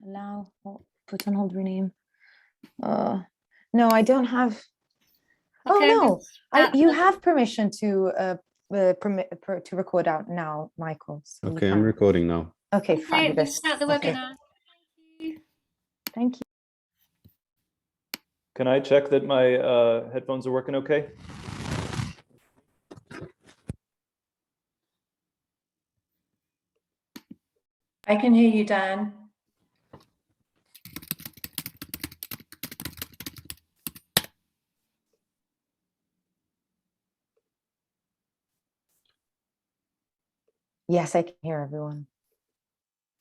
Allow, put on hold, rename. No, I don't have. Okay, Oh no, you have permission to record out now, Michael. So Okay, I'm recording now. Okay, we'll fabulous. start the webinar. Thank you. Can I check that my headphones are working okay? I can hear you, Dan. Yes, I can hear everyone.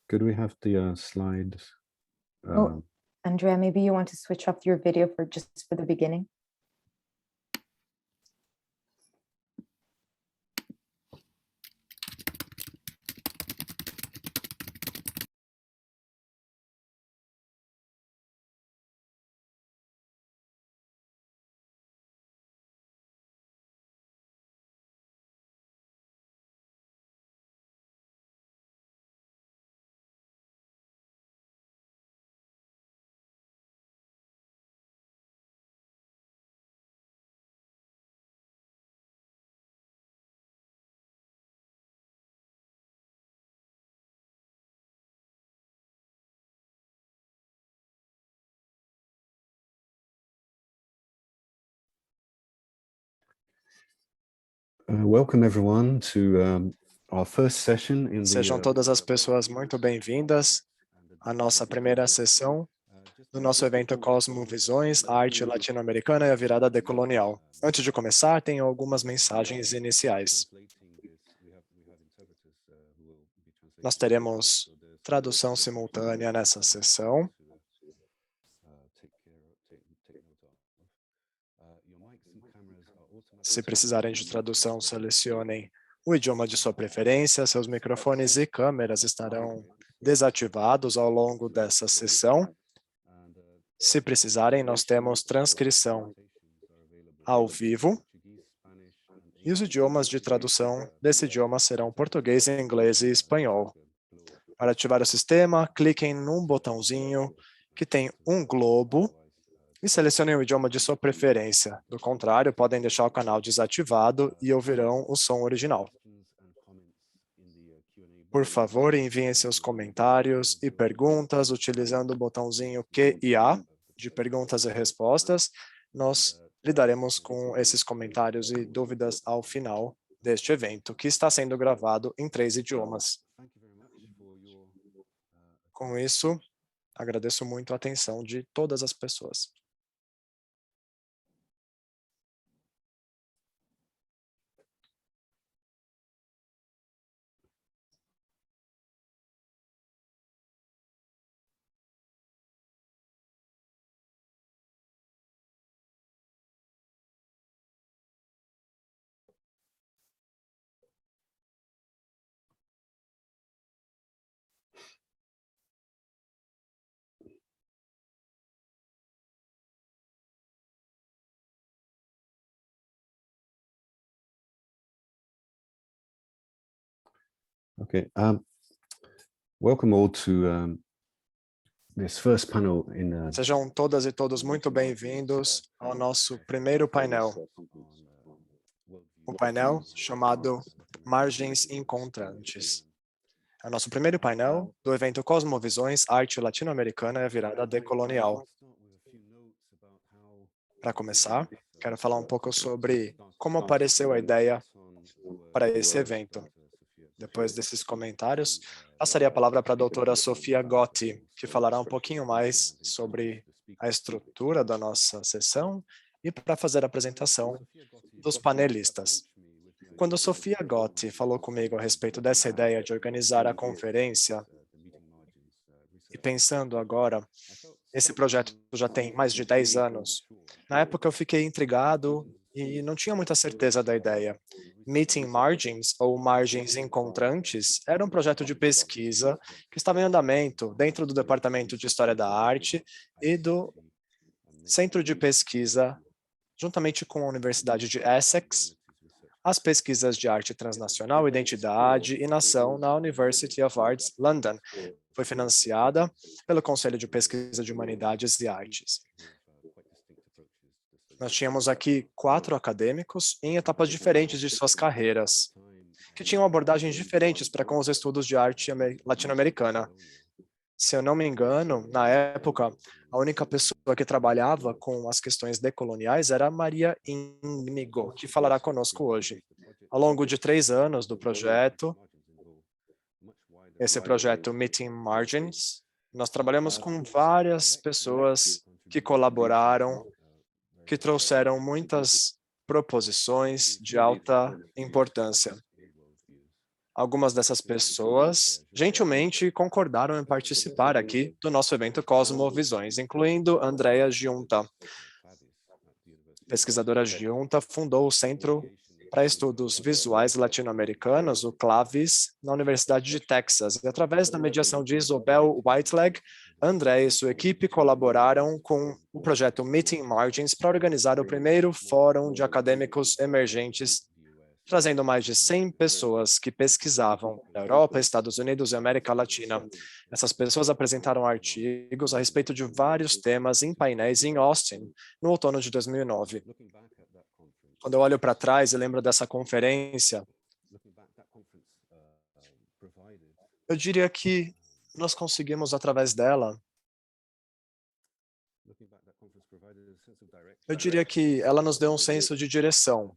Could we have the slides? Oh, Andrea, maybe you want to switch off your video for the beginning. Welcome everyone to our first session in the, Sejam todas as pessoas muito bem-vindas à nossa primeira sessão do nosso evento Cosmovisões, Arte Latino-Americana e a Virada Decolonial. Antes de começar, tenho algumas mensagens iniciais. Nós teremos tradução simultânea nessa sessão. Se precisarem de tradução, selecionem o idioma de sua preferência. Seus microfones e câmeras estarão desativados ao longo dessa sessão. Se precisarem, nós temos transcrição ao vivo. E os idiomas de tradução desse idioma serão português, inglês e espanhol. Para ativar o sistema, cliquem num botãozinho que tem um globo e selecionem o idioma de sua preferência. Do contrário, podem deixar o canal desativado e ouvirão o som original. Por favor, enviem seus comentários e perguntas utilizando o botãozinho Q e A de perguntas e respostas. Nós lidaremos com esses comentários e dúvidas ao final deste evento, que está sendo gravado em 3 idiomas. Com isso, agradeço muito a atenção de todas as pessoas. Okay, welcome all to this first panel in Sejam todas e todos muito bem-vindos ao nosso primeiro painel. O painel chamado Margens Encontrantes. É o nosso primeiro painel do evento Cosmovisões, Arte Latino-Americana e a Virada Decolonial. Para começar, quero falar um pouco sobre como apareceu a ideia para esse evento. Depois desses comentários, passaria a palavra para a doutora Sofia Gotti, que falará um pouquinho mais sobre a estrutura da nossa sessão e para fazer a apresentação dos panelistas. Quando a Sofia Gotti falou comigo a respeito dessa ideia de organizar a conferência, e pensando agora, esse projeto já tem mais de 10 anos. Na época eu fiquei intrigado e não tinha muita certeza da ideia. Meeting Margins, ou Margens Encontrantes, era um projeto de pesquisa que estava em andamento dentro do Departamento de História da Arte e do Centro de Pesquisa, juntamente com a Universidade de Essex, as pesquisas de arte transnacional, identidade e nação na University of Arts, London. foi financiada pelo Conselho de Pesquisa de Humanidades e Artes. Nós tínhamos aqui 4 acadêmicos em etapas diferentes de suas carreiras, que tinham abordagens diferentes para com os estudos de arte latino-americana. Se eu não me engano, na época, a única pessoa que trabalhava com as questões decoloniais era a Maria Íñigo, que falará conosco hoje. Ao longo de 3 anos do projeto, esse projeto Meeting Margins, nós trabalhamos com várias pessoas que colaboraram, que trouxeram muitas proposições de alta importância. Algumas dessas pessoas gentilmente concordaram em participar aqui do nosso evento Cosmovisões, incluindo Andrea Giunta. Pesquisadora Giunta fundou o Centro para Estudos Visuais Latino-Americanos, o CLAVIS, na Universidade de Texas. E através da mediação de Isobel Whiteleg, Andrea e sua equipe colaboraram com o projeto Meeting Margins para organizar o primeiro fórum de acadêmicos emergentes, trazendo mais de 100 pessoas que pesquisavam na Europa, Estados Unidos e América Latina. Essas pessoas apresentaram artigos a respeito de vários temas em painéis em Austin, no outono de 2009. Quando eu olho para trás e lembro dessa conferência, eu diria que nós conseguimos, através dela, eu diria que ela nos deu um senso de direção.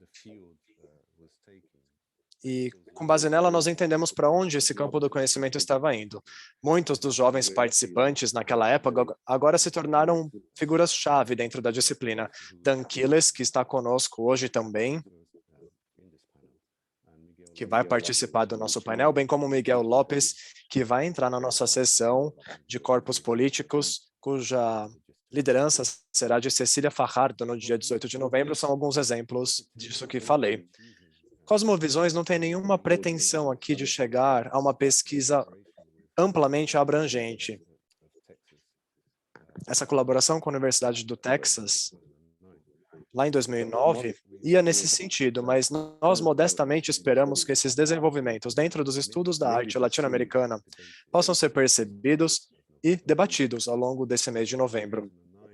E, com base nela, nós entendemos para onde esse campo do conhecimento estava indo. Muitos dos jovens participantes naquela época agora se tornaram figuras-chave dentro da disciplina. Dan Quiles, que está conosco hoje também, que vai participar do nosso painel, bem como Miguel Lopes, que vai entrar na nossa sessão de corpos políticos, cuja liderança será de Cecília Fajardo no dia 18 de novembro. São alguns exemplos disso que falei. Cosmovisões não tem nenhuma pretensão aqui de chegar a uma pesquisa amplamente abrangente. Essa colaboração com a Universidade do Texas, lá em 2009, ia nesse sentido, mas nós modestamente esperamos que esses desenvolvimentos dentro dos estudos da arte latino-americana possam ser percebidos e debatidos ao longo desse mês de novembro.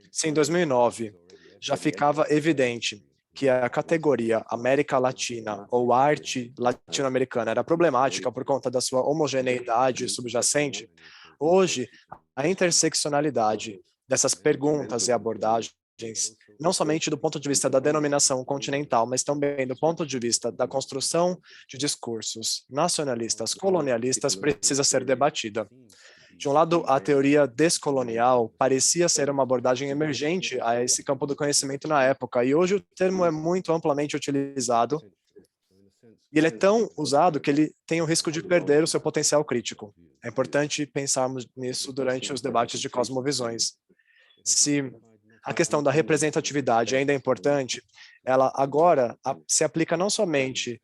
Se em 2009 já ficava evidente que a categoria América Latina ou arte latino-americana era problemática por conta da sua homogeneidade subjacente, hoje a interseccionalidade dessas perguntas e abordagens, não somente do ponto de vista da denominação continental, mas também do ponto de vista da construção de discursos nacionalistas, colonialistas, precisa ser debatida. De um lado, a teoria descolonial parecia ser uma abordagem emergente a esse campo do conhecimento na época, e hoje o termo é muito amplamente utilizado, e ele é tão usado que ele tem o risco de perder o seu potencial crítico. É importante pensarmos nisso durante os debates de cosmovisões. Se a questão da representatividade ainda é importante, ela agora se aplica não somente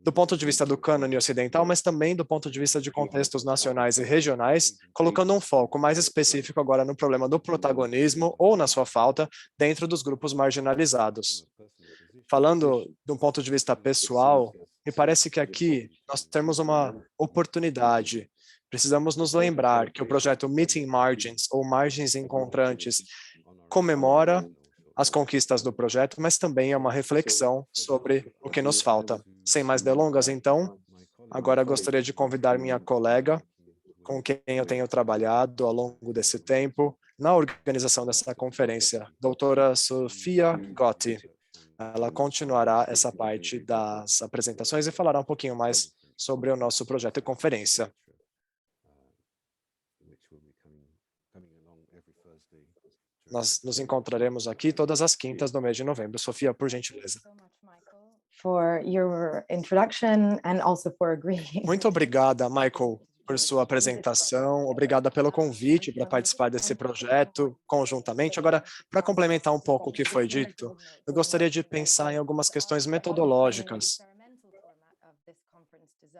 do ponto de vista do cânone ocidental, mas também do ponto de vista de contextos nacionais e regionais, colocando um foco mais específico agora no problema do protagonismo ou na sua falta dentro dos grupos marginalizados. Falando de um ponto de vista pessoal, me parece que aqui nós temos uma oportunidade. Precisamos nos lembrar que o projeto Meeting Margins, ou Margens Encontrantes, comemora as conquistas do projeto, mas também é uma reflexão sobre o que nos falta. Sem mais delongas, então, agora gostaria de convidar minha colega, com quem eu tenho trabalhado ao longo desse tempo, na organização dessa conferência, doutora Sofia Gotti. Ela continuará essa parte das apresentações e falará um pouquinho mais sobre o nosso projeto e conferência. Nós nos encontraremos aqui todas as quintas do mês de novembro. Sofia, por gentileza. For your introduction and also for agreeing. Muito obrigada, Michael, por sua apresentação. Obrigada pelo convite para participar desse projeto conjuntamente. Agora, para complementar um pouco o que foi dito, eu gostaria de pensar em algumas questões metodológicas.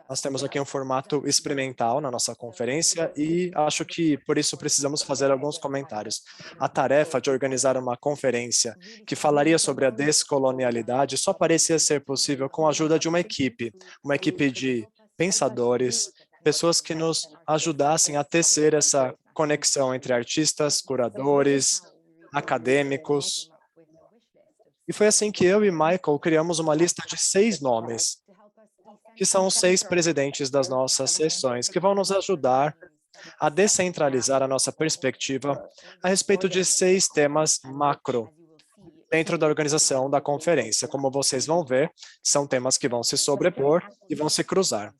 Nós temos aqui um formato experimental na nossa conferência e acho que, por isso, precisamos fazer alguns comentários. A tarefa de organizar uma conferência que falaria sobre a descolonialidade só parecia ser possível com a ajuda de uma equipe de pensadores pessoas que nos ajudassem a tecer essa conexão entre artistas, curadores, acadêmicos. E foi assim que eu e Michael criamos uma lista de 6 nomes, que são os 6 presidentes das nossas sessões, que vão nos ajudar a descentralizar a nossa perspectiva a respeito de 6 temas macro dentro da organização da conferência. Como vocês vão ver, são temas que vão se sobrepor e vão se cruzar.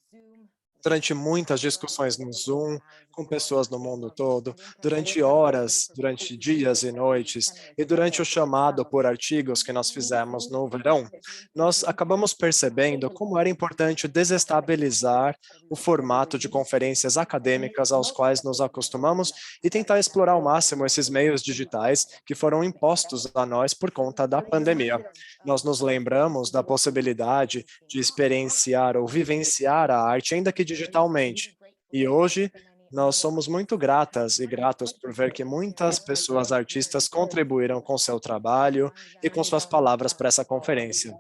Durante muitas discussões no Zoom, com pessoas no mundo todo, durante horas, durante dias e noites, e durante o chamado por artigos que nós fizemos no verão, nós acabamos percebendo como era importante desestabilizar o formato de conferências acadêmicas aos quais nos acostumamos e tentar explorar ao máximo esses meios digitais que foram impostos a nós por conta da pandemia. Nós nos lembramos da possibilidade de experienciar ou vivenciar a arte, ainda que digitalmente. E hoje, nós somos muito gratas e gratos por ver que muitas pessoas artistas contribuíram com seu trabalho e com suas palavras para essa conferência.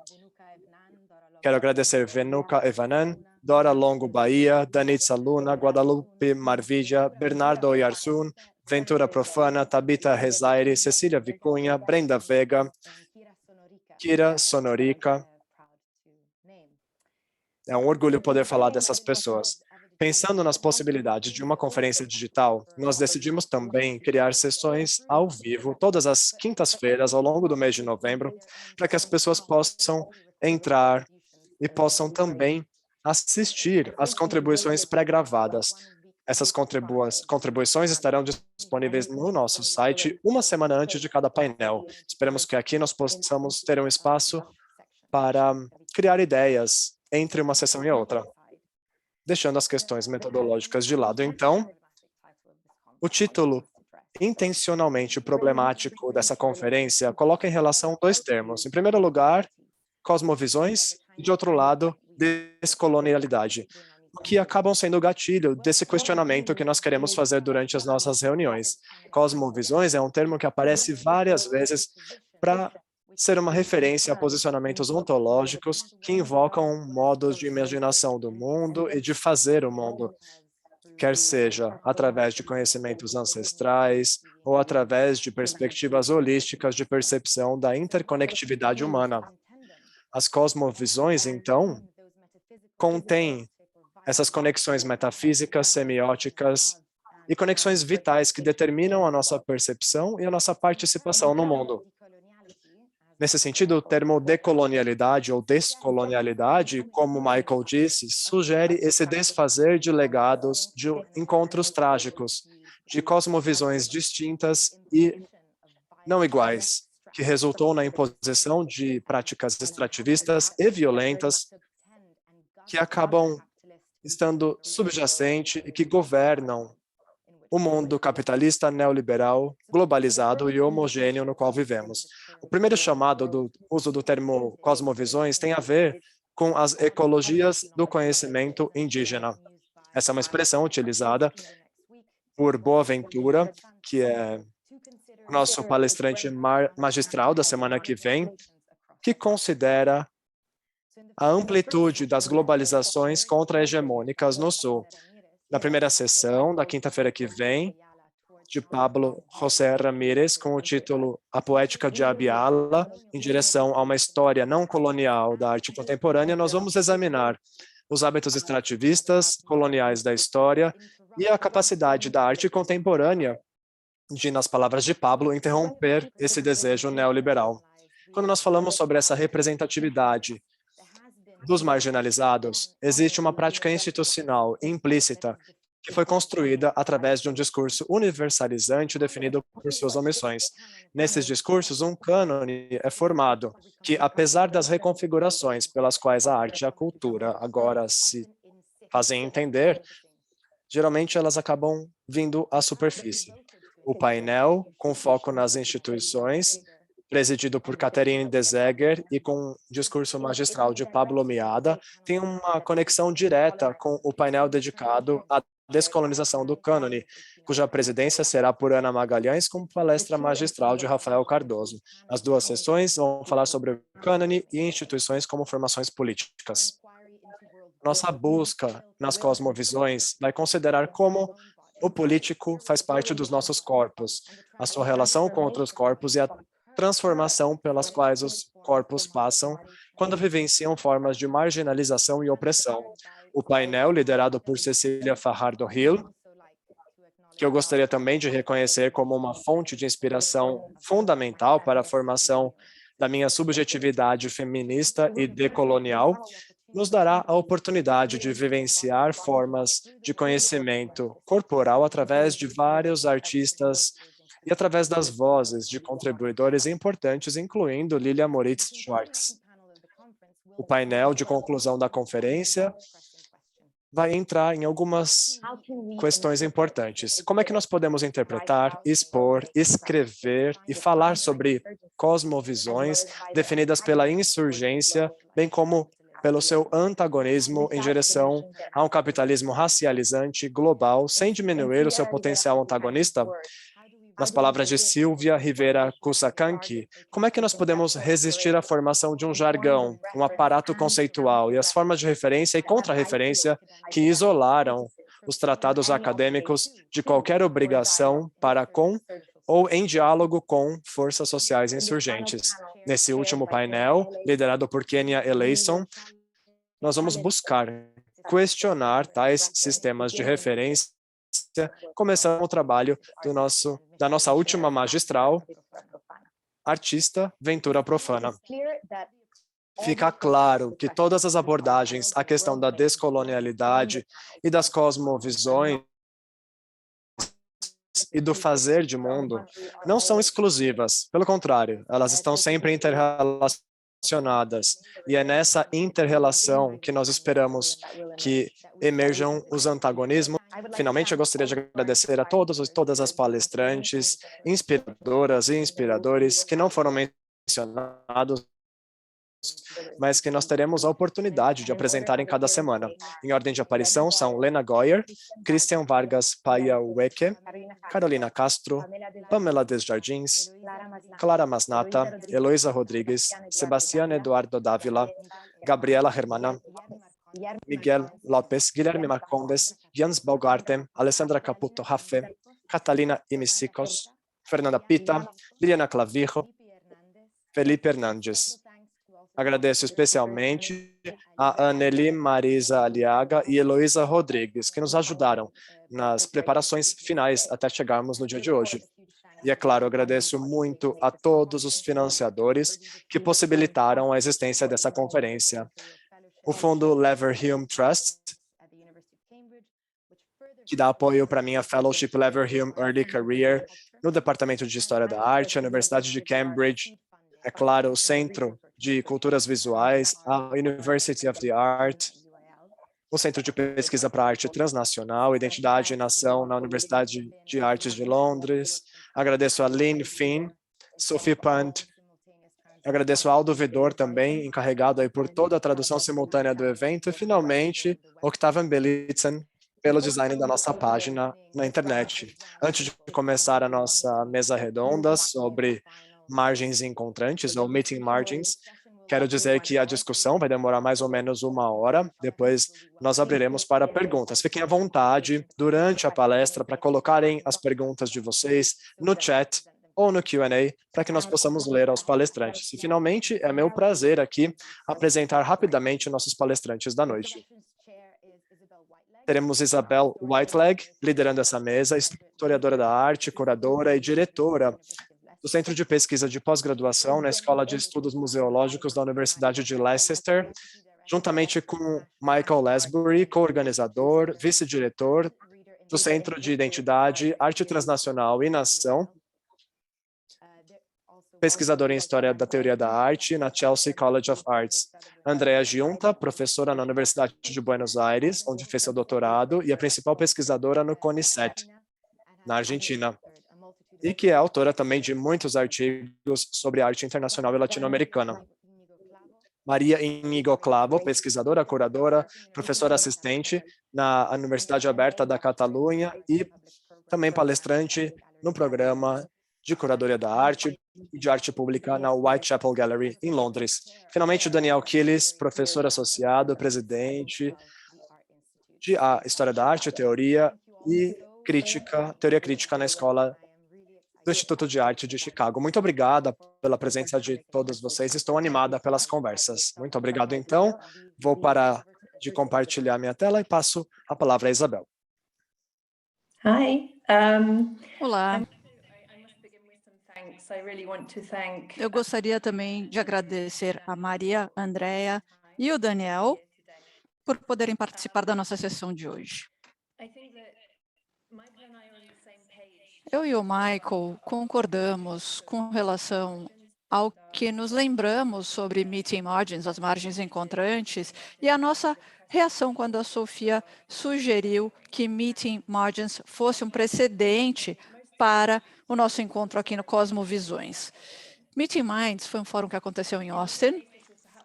Quero agradecer Venuka Evanan, Dora Longo Bahia, Danitza Luna, Guadalupe Marvidia, Bernardo Yarsun, Ventura Profana, Tabita Rezaire, Cecília Vicunha, Brenda Vega, Kira Sonorica. É um orgulho poder falar dessas pessoas. Pensando nas possibilidades de uma conferência digital, nós decidimos também criar sessões ao vivo todas as quintas-feiras ao longo do mês de novembro, para que as pessoas possam entrar e possam também assistir às contribuições pré-gravadas. Essas contribuições estarão disponíveis no nosso site uma semana antes de cada painel. Esperamos que aqui nós possamos ter um espaço para criar ideias entre uma sessão e outra, deixando as questões metodológicas de lado. Então, o título intencionalmente problemático dessa conferência coloca em relação 2 termos. Em primeiro lugar, cosmovisões, e de outro lado, descolonialidade, o que acabam sendo o gatilho desse questionamento que nós queremos fazer durante as nossas reuniões. Cosmovisões é um termo que aparece várias vezes para ser uma referência a posicionamentos ontológicos que invocam modos de imaginação do mundo e de fazer o mundo, quer seja através de conhecimentos ancestrais ou através de perspectivas holísticas de percepção da interconectividade humana. As cosmovisões, então, contêm essas conexões metafísicas, semióticas e conexões vitais que determinam a nossa percepção e a nossa participação no mundo. Nesse sentido, o termo decolonialidade ou descolonialidade, como Michael disse, sugere esse desfazer de legados de encontros trágicos, de cosmovisões distintas e não iguais, que resultou na imposição de práticas extrativistas e violentas que acabam estando subjacente e que governam o mundo capitalista, neoliberal, globalizado e homogêneo no qual vivemos. O primeiro chamado do uso do termo cosmovisões tem a ver com as ecologias do conhecimento indígena. Essa é uma expressão utilizada por Boaventura, que é o nosso palestrante magistral da semana que vem, que considera a amplitude das globalizações contra-hegemônicas no Sul. Na primeira sessão, da quinta-feira que vem, de Pablo José Ramírez, com o título A Poética de Abiyala, em direção a uma história não colonial da arte contemporânea, nós vamos examinar os hábitos extrativistas, coloniais da história e a capacidade da arte contemporânea de, nas palavras de Pablo, interromper esse desejo neoliberal. Quando nós falamos sobre essa representatividade dos marginalizados, existe uma prática institucional implícita que foi construída através de um discurso universalizante definido por suas omissões. Nesses discursos, um cânone é formado, que, apesar das reconfigurações pelas quais a arte e a cultura agora se fazem entender, geralmente elas acabam vindo à superfície. O painel, com foco nas instituições, presidido por Catherine Deseger e com discurso magistral de Pablo Miada, tem uma conexão direta com o painel dedicado à descolonização do cânone, cuja presidência será por Ana Magalhães, com palestra magistral de Rafael Cardoso. As 2 sessões vão falar sobre o cânone e instituições como formações políticas. Nossa busca nas cosmovisões vai considerar como o político faz parte dos nossos corpos, a sua relação com outros corpos e a transformação pelas quais os corpos passam quando vivenciam formas de marginalização e opressão. O painel, liderado por Cecília Fajardo-Hill, que eu gostaria também de reconhecer como uma fonte de inspiração fundamental para a formação da minha subjetividade feminista e decolonial, nos dará a oportunidade de vivenciar formas de conhecimento corporal através de vários artistas e através das vozes de contribuidores importantes, incluindo Lilia Moritz Schwartz. O painel de conclusão da conferência vai entrar em algumas questões importantes. Como é que nós podemos interpretar, expor, escrever e falar sobre cosmovisões definidas pela insurgência, bem como pelo seu antagonismo em direção a um capitalismo racializante global, sem diminuir o seu potencial antagonista? Nas palavras de Silvia Rivera Kusakanki, como é que nós podemos resistir à formação de um jargão, um aparato conceitual e as formas de referência e contra-referência que isolaram os tratados acadêmicos de qualquer obrigação para com ou em diálogo com forças sociais insurgentes? Nesse último painel, liderado por Kenya Eleison, nós vamos buscar questionar tais sistemas de referência, começando o trabalho da nossa última magistral, artista Ventura Profana. Fica claro que todas as abordagens à questão da descolonialidade e das cosmovisões e do fazer de mundo não são exclusivas. Pelo contrário, elas estão sempre interrelacionadas. E é nessa interrelação que nós esperamos que emerjam os antagonismos. Finalmente, eu gostaria de agradecer a todos e todas as palestrantes, inspiradoras e inspiradores que não foram mencionados, mas que nós teremos a oportunidade de apresentar em cada semana. Em ordem de aparição são Lena Goyer, Christian Vargas Paiaueque, Carolina Castro, Pamela Desjardins, Clara Masnata, Heloísa Rodrigues, Sebastián Eduardo Dávila, Gabriela Hermana, Miguel Lopes, Guilherme Marcondes, Jans Baugarte, Alessandra Caputo Raffe, Catalina Imicicos, Fernanda Pita, Liliana Clavijo, Felipe Hernandes. Agradeço especialmente a Anneli Marisa Aliaga e Heloísa Rodrigues, que nos ajudaram nas preparações finais até chegarmos no dia de hoje. E, é claro, agradeço muito a todos os financiadores que possibilitaram a existência dessa conferência. O fundo Leverhulme Trust, que dá apoio para minha Fellowship Leverhulme Early Career no Departamento de História da Arte, a Universidade de Cambridge, é claro, o Centro de Culturas Visuais, a University of the Art, o Centro de Pesquisa para Arte Transnacional, Identidade e Nação na Universidade de Artes de Londres. Agradeço a Lynn Finn, Sophie Pant, agradeço a Aldo Vedor também, encarregado aí por toda a tradução simultânea do evento, e finalmente, Octavian Belitzen, pelo design da nossa página na internet. Antes de começar a nossa mesa redonda sobre margens encontrantes, ou meeting margins, quero dizer que a discussão vai demorar mais ou menos 1 hora, depois nós abriremos para perguntas. Fiquem à vontade durante a palestra para colocarem as perguntas de vocês no chat ou no Q&A, para que nós possamos ler aos palestrantes. E, finalmente, é meu prazer aqui apresentar rapidamente nossos palestrantes da noite. Teremos Isabel Whiteleg, liderando essa mesa, historiadora da arte, curadora e diretora do Centro de Pesquisa de Pós-Graduação na Escola de Estudos Museológicos da Universidade de Leicester, juntamente com Michael Lasbury, co-organizador, vice-diretor do Centro de Identidade, Arte Transnacional e Nação, pesquisadora em História da Teoria da Arte na Chelsea College of Arts. Andrea Giunta, professora na Universidade de Buenos Aires, onde fez seu doutorado, e a principal pesquisadora no CONICET, na Argentina, e que é autora também de muitos artigos sobre arte internacional e latino-americana. Maria Inigo Clavo, pesquisadora, curadora, professora assistente na Universidade Aberta da Catalunha e também palestrante no programa de curadoria da arte e de arte pública na Whitechapel Gallery, em Londres. Finalmente, Daniel Killis, professor associado, presidente de História da Arte, Teoria e Teoria Crítica na Escola do Instituto de Arte de Chicago. Muito obrigada pela presença de todos vocês. Estou animada pelas conversas. Muito obrigado, então. Vou parar de compartilhar minha tela e passo a palavra a Isabel. Hi. Olá, I must begin with some thanks. I really want to thank eu gostaria também de agradecer a Maria, a Andrea e o Daniel por poderem participar da nossa sessão de hoje. I think that Michael and I are on the same page. Eu e o Michael concordamos com relação ao que nos lembramos sobre meeting margins, as margens encontrantes, e a nossa reação quando a Sofia sugeriu que meeting margins fosse um precedente para o nosso encontro aqui no Cosmovisões. Meeting Minds foi um fórum que aconteceu em Austin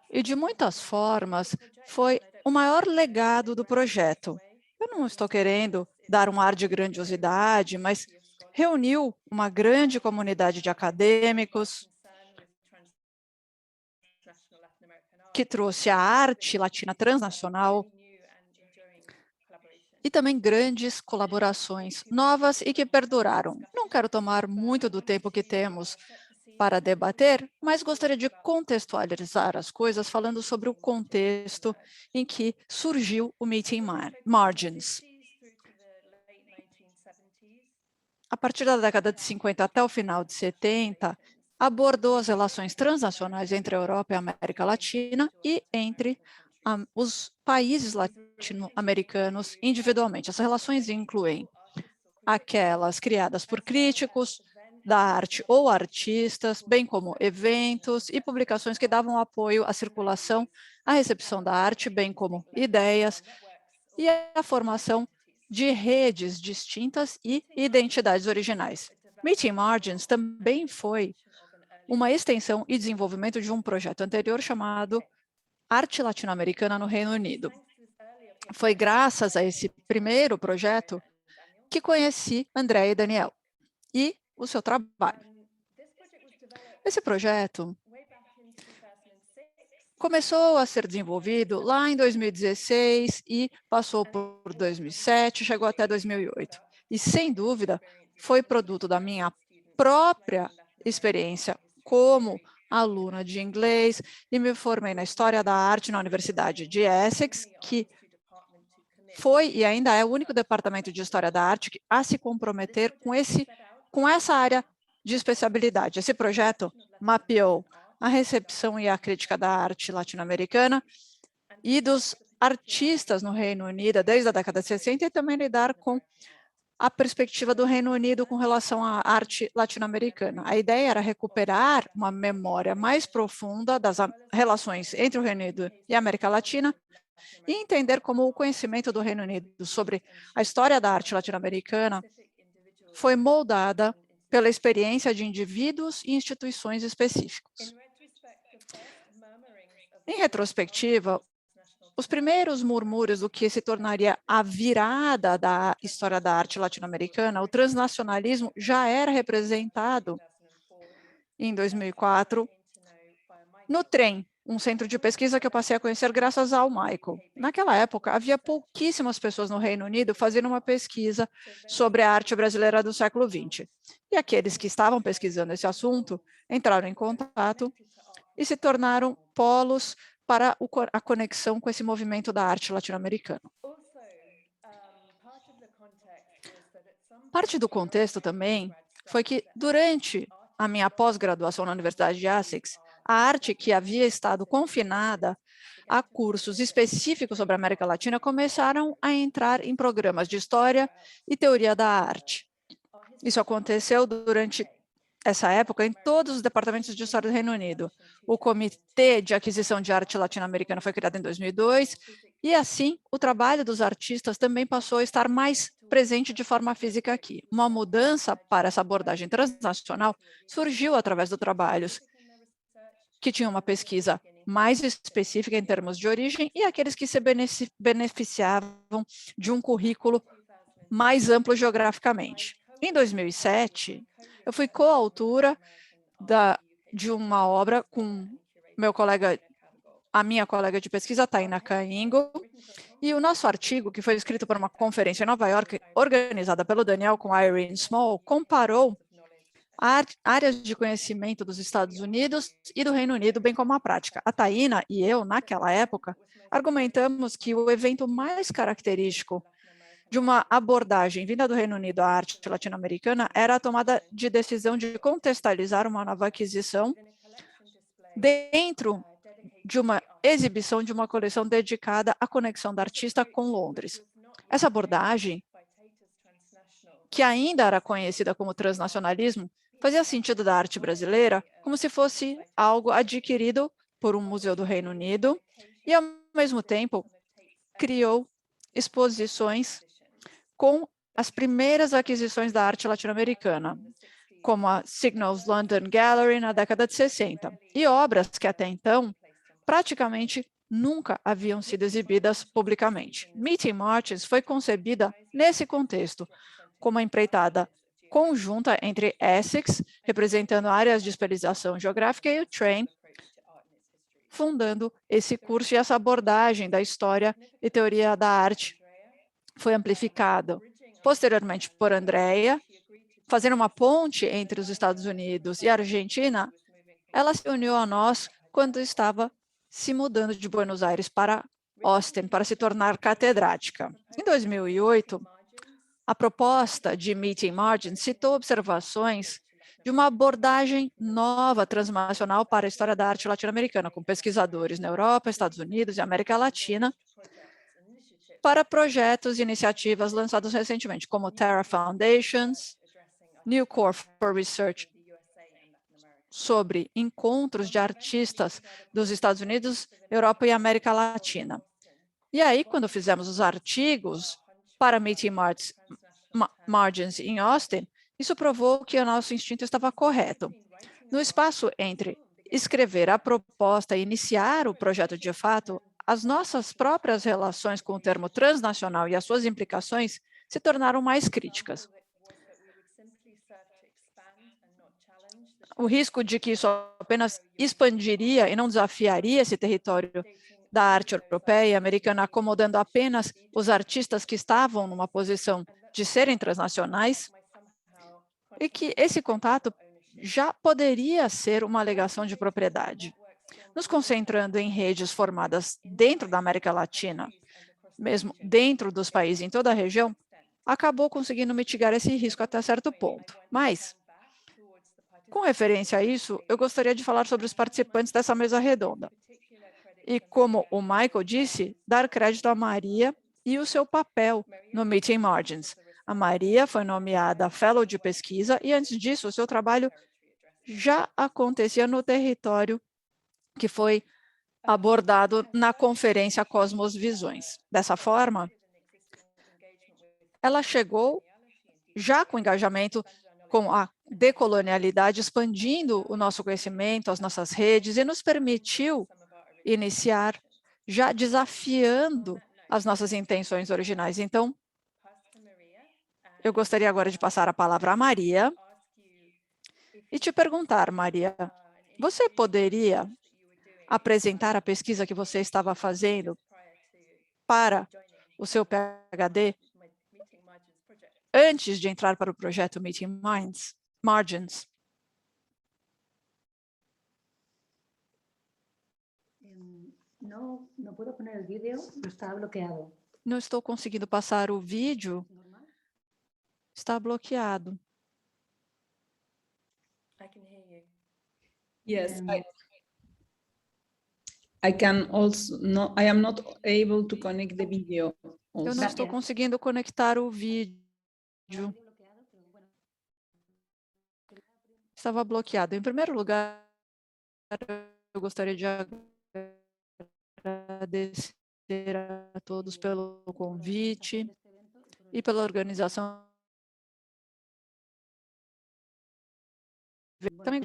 e, de muitas formas, foi o maior legado do projeto. Eu não estou querendo dar um ar de grandiosidade, mas reuniu uma grande comunidade de acadêmicos que trouxe a arte latina transnacional e também grandes colaborações novas e que perduraram. Não quero tomar muito do tempo que temos para debater, mas gostaria de contextualizar as coisas falando sobre o contexto em que surgiu o Meeting Margins. A partir da década de 50 até o final de 70, abordou as relações transnacionais entre a Europa e a América Latina e entre os países latino-americanos individualmente. Essas relações incluem aquelas criadas por críticos da arte ou artistas, bem como eventos e publicações que davam apoio à circulação, à recepção da arte, bem como ideias e a formação de redes distintas e identidades originais. Meeting Margins também foi uma extensão e desenvolvimento de um projeto anterior chamado Arte Latino-Americana no Reino Unido. Foi graças a esse primeiro projeto que conheci André e Daniel e o seu trabalho. Esse projeto começou a ser desenvolvido lá em 2016 e passou por 2007, chegou até 2008. E, sem dúvida, foi produto da minha própria experiência como aluna de inglês e me formei na História da Arte na Universidade de Essex, que foi e ainda é o único departamento de História da Arte a se comprometer com essa área de especialidade. Esse projeto mapeou a recepção e a crítica da arte latino-americana e dos artistas no Reino Unido desde a década de 60 e também lidar com a perspectiva do Reino Unido com relação à arte latino-americana. A ideia era recuperar uma memória mais profunda das relações entre o Reino Unido e a América Latina e entender como o conhecimento do Reino Unido sobre a história da arte latino-americana foi moldada pela experiência de indivíduos e instituições específicos. Em retrospectiva, os primeiros murmúrios do que se tornaria a virada da história da arte latino-americana, o transnacionalismo já era representado em 2004 no TREM, um centro de pesquisa que eu passei a conhecer graças ao Michael. Naquela época, havia pouquíssimas pessoas no Reino Unido fazendo uma pesquisa sobre a arte brasileira do século XX. E aqueles que estavam pesquisando esse assunto entraram em contato e se tornaram polos para a conexão com esse movimento da arte latino-americana. Parte do contexto também foi que, durante a minha pós-graduação na Universidade de Essex, a arte que havia estado confinada a cursos específicos sobre a América Latina começaram a entrar em programas de história e teoria da arte. Isso aconteceu durante essa época em todos os departamentos de história do Reino Unido. O Comitê de Aquisição de Arte Latino-Americana foi criado em 2002 e, assim, o trabalho dos artistas também passou a estar mais presente de forma física aqui. Uma mudança para essa abordagem transnacional surgiu através de trabalhos que tinham uma pesquisa mais específica em termos de origem e aqueles que se beneficiavam de um currículo mais amplo geograficamente. Em 2007, eu fui coautora de uma obra com meu colega a minha colega de pesquisa, Taina Caingo, e o nosso artigo, que foi escrito para uma conferência em Nova York, organizada pelo Daniel com Irene Small, comparou áreas de conhecimento dos Estados Unidos e do Reino Unido, bem como a prática. A Taina e eu, naquela época, argumentamos que o evento mais característico de uma abordagem vinda do Reino Unido à arte latino-americana era a tomada de decisão de contextualizar uma nova aquisição dentro de uma exibição de uma coleção dedicada à conexão da artista com Londres. Essa abordagem, que ainda era conhecida como transnacionalismo, fazia sentido da arte brasileira como se fosse algo adquirido por um museu do Reino Unido e, ao mesmo tempo, criou exposições com as primeiras aquisições da arte latino-americana, como a Signals London Gallery na década de 60, e obras que até então praticamente nunca haviam sido exibidas publicamente. Meeting Martins foi concebida nesse contexto, como uma empreitada conjunta entre Essex, representando áreas de especialização geográfica, e o Train, fundando esse curso, e essa abordagem da história e teoria da arte foi amplificado posteriormente por Andrea, fazendo uma ponte entre os Estados Unidos e a Argentina. Ela se uniu a nós quando estava se mudando de Buenos Aires para Austin, para se tornar catedrática. Em 2008, a proposta de Meeting Margins citou observações de uma abordagem nova, transnacional, para a história da arte latino-americana, com pesquisadores na Europa, Estados Unidos e América Latina, para projetos e iniciativas lançados recentemente, como Terra Foundations, New Core for Research, sobre encontros de artistas dos Estados Unidos, Europa e América Latina. E aí, quando fizemos os artigos para Meeting Margins em Austin, isso provou que o nosso instinto estava correto. No espaço entre escrever a proposta e iniciar o projeto de fato, as nossas próprias relações com o termo transnacional e as suas implicações se tornaram mais críticas. O risco de que isso apenas expandiria e não desafiaria esse território da arte europeia e americana, acomodando apenas os artistas que estavam numa posição de serem transnacionais, e que esse contato já poderia ser uma alegação de propriedade. Nos concentrando em redes formadas dentro da América Latina, mesmo dentro dos países em toda a região, acabou conseguindo mitigar esse risco até certo ponto. Mas, com referência a isso, eu gostaria de falar sobre os participantes dessa mesa redonda. E, como o Michael disse, dar crédito a Maria e o seu papel no Meeting Margins. A Maria foi nomeada Fellow de pesquisa e, antes disso, o seu trabalho já acontecia no território que foi abordado na conferência Cosmos Visões. Dessa forma, ela chegou já com engajamento com a decolonialidade, expandindo o nosso conhecimento, as nossas redes, e nos permitiu iniciar já desafiando as nossas intenções originais. Então, eu gostaria agora de passar a palavra a Maria e te perguntar, Maria, você poderia apresentar a pesquisa que você estava fazendo para o seu PhD antes de entrar para o projeto Meeting Margins? No puedo poner el vídeo, está bloqueado. Não estou conseguindo passar o vídeo, está bloqueado. I can hear you. Yes, I can also no, I am not able to connect the video. Eu Also. não estou conseguindo conectar o vídeo. Estava bloqueado. Em primeiro lugar, eu gostaria de agradecer a todos pelo convite e pela organização. Também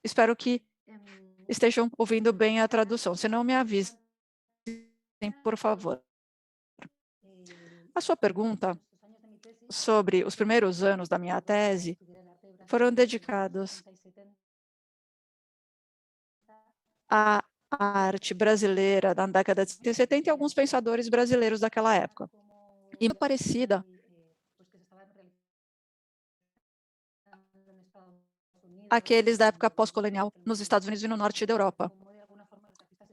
espero que estejam ouvindo bem a tradução. Se não, me avisem, por favor. A sua pergunta sobre os primeiros anos da minha tese foram dedicados à a arte brasileira da década de 70 e alguns pensadores brasileiros daquela época. E muito parecida àqueles da época pós-colonial nos Estados Unidos e no norte da Europa.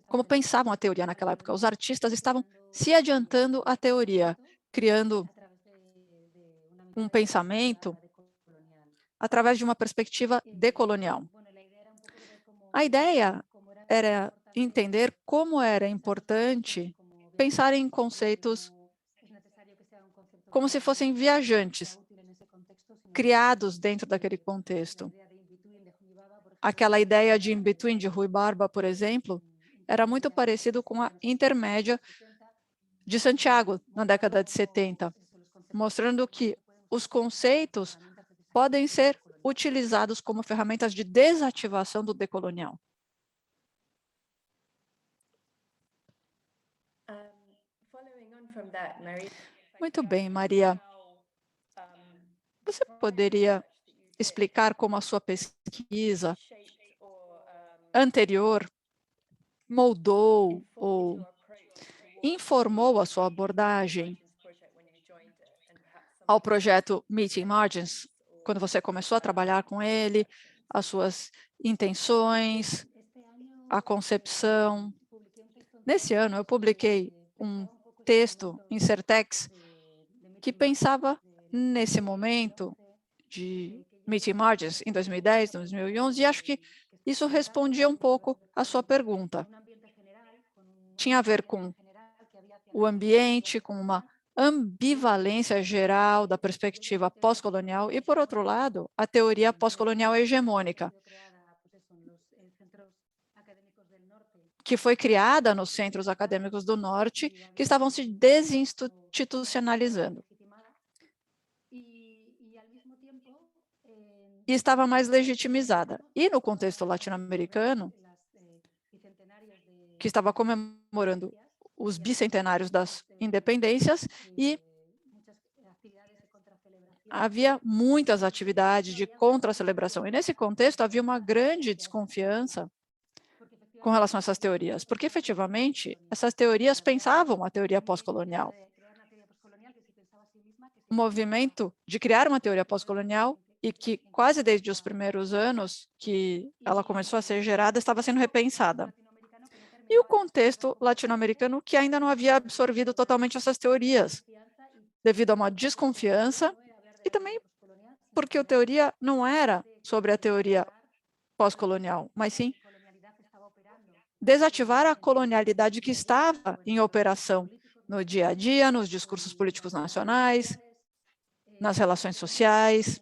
Como pensavam a teoria naquela época? Os artistas estavam se adiantando à teoria, criando um pensamento através de uma perspectiva decolonial. A ideia era entender como era importante pensar em conceitos como se fossem viajantes, criados dentro daquele contexto. Aquela ideia de in-between de Rui Barba, por exemplo, era muito parecido com a intermédia de Santiago, na década de 70, mostrando que os conceitos podem ser utilizados como ferramentas de desativação do decolonial. Muito bem, Maria. Você poderia explicar como a sua pesquisa anterior moldou ou informou a sua abordagem ao projeto Meeting Margins, quando você começou a trabalhar com ele, as suas intenções, a concepção? Nesse ano, eu publiquei um texto em Certex que pensava nesse momento de Meeting Margins em 2010, 2011, e acho que isso respondia um pouco à sua pergunta. Tinha a ver com o ambiente, com uma ambivalência geral da perspectiva pós-colonial e, por outro lado, a teoria pós-colonial hegemônica, que foi criada nos centros acadêmicos do Norte, que estavam se desinstitucionalizando. E estava mais legitimizada. E no contexto latino-americano, que estava comemorando os bicentenários das independências, e havia muitas atividades de contra-celebração. E nesse contexto havia uma grande desconfiança com relação a essas teorias, porque efetivamente essas teorias pensavam a teoria pós-colonial. O movimento de criar uma teoria pós-colonial e que quase desde os primeiros anos que ela começou a ser gerada, estava sendo repensada. E o contexto latino-americano que ainda não havia absorvido totalmente essas teorias, devido a uma desconfiança e também porque a teoria não era sobre a teoria pós-colonial, mas sim desativar a colonialidade que estava em operação no dia a dia, nos discursos políticos nacionais, nas relações sociais,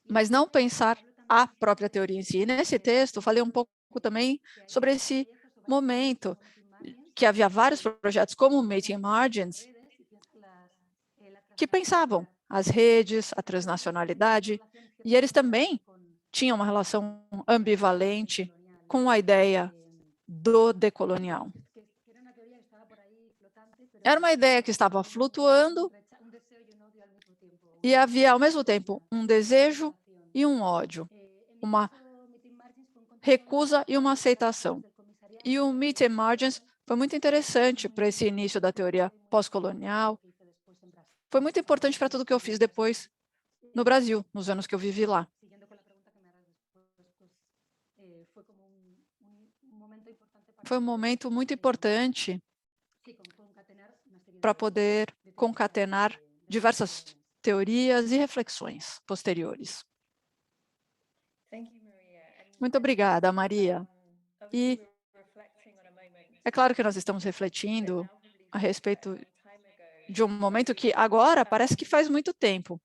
mas não pensar a própria teoria em si. E nesse texto, falei um pouco também sobre esse momento, que havia vários projetos como o Meeting Margins, que pensavam as redes, a transnacionalidade, e eles também tinham uma relação ambivalente com a ideia do decolonial. Era uma ideia que estava flutuando e havia, ao mesmo tempo, um desejo e um ódio, uma recusa e uma aceitação. E o Meeting Margins foi muito interessante para esse início da teoria pós-colonial. Foi muito importante para tudo que eu fiz depois no Brasil, nos anos que eu vivi lá. Foi um momento muito importante para poder concatenar diversas teorias e reflexões posteriores. Muito obrigada, Maria. E é claro que nós estamos refletindo a respeito de um momento que agora parece que faz muito tempo.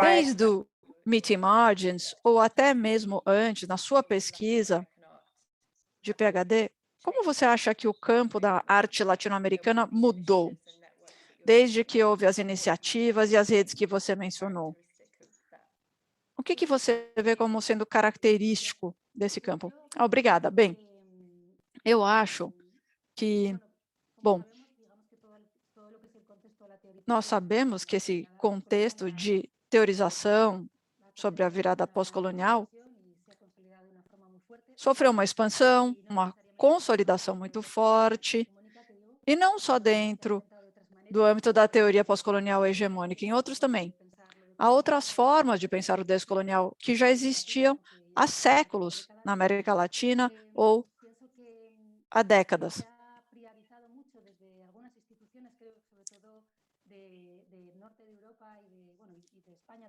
Desde o Meeting Margins, ou até mesmo antes, na sua pesquisa de PhD, como você acha que o campo da arte latino-americana mudou, desde que houve as iniciativas e as redes que você mencionou? O que você vê como sendo característico desse campo? Obrigada. Bem, eu acho que, bom, Nós sabemos que esse contexto de teorização sobre a virada pós-colonial sofreu uma expansão, uma consolidação muito forte, e não só dentro do âmbito da teoria pós-colonial hegemônica, em outros também. Há outras formas de pensar o descolonial que já existiam há séculos na América Latina ou há décadas.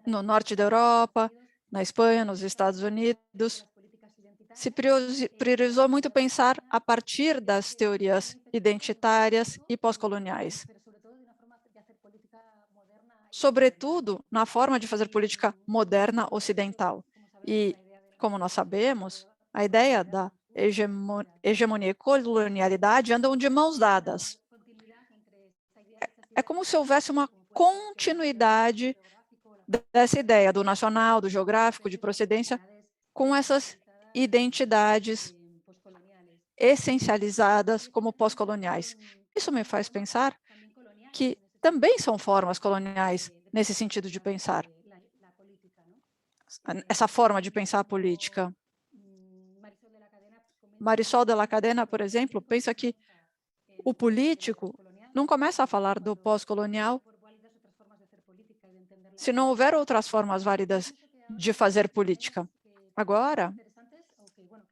No norte da Europa, na Espanha, nos Estados Unidos, se priorizou muito pensar a partir das teorias identitárias e pós-coloniais, sobretudo na forma de fazer política moderna ocidental. E, como nós sabemos, a ideia da hegemonia e colonialidade andam de mãos dadas. É como se houvesse uma continuidade dessa ideia do nacional, do geográfico, de procedência, com essas identidades essencializadas como pós-coloniais. Isso me faz pensar que também são formas coloniais nesse sentido de pensar, essa forma de pensar a política. Marisol de la Cadena, por exemplo, pensa que o político não começa a falar do pós-colonial se não houver outras formas válidas de fazer política. Agora,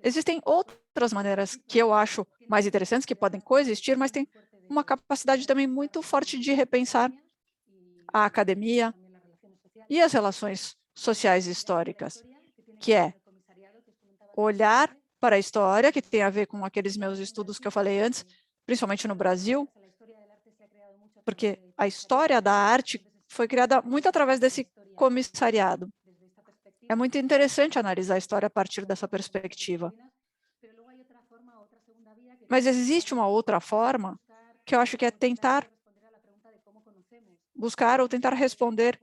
existem outras maneiras que eu acho mais interessantes, que podem coexistir, mas tem uma capacidade também muito forte de repensar a academia e as relações sociais históricas, que é olhar para a história, que tem a ver com aqueles meus estudos que eu falei antes, principalmente no Brasil, porque a história da arte foi criada muito através desse comissariado. É muito interessante analisar a história a partir dessa perspectiva. Mas existe uma outra forma que eu acho que é tentar buscar ou tentar responder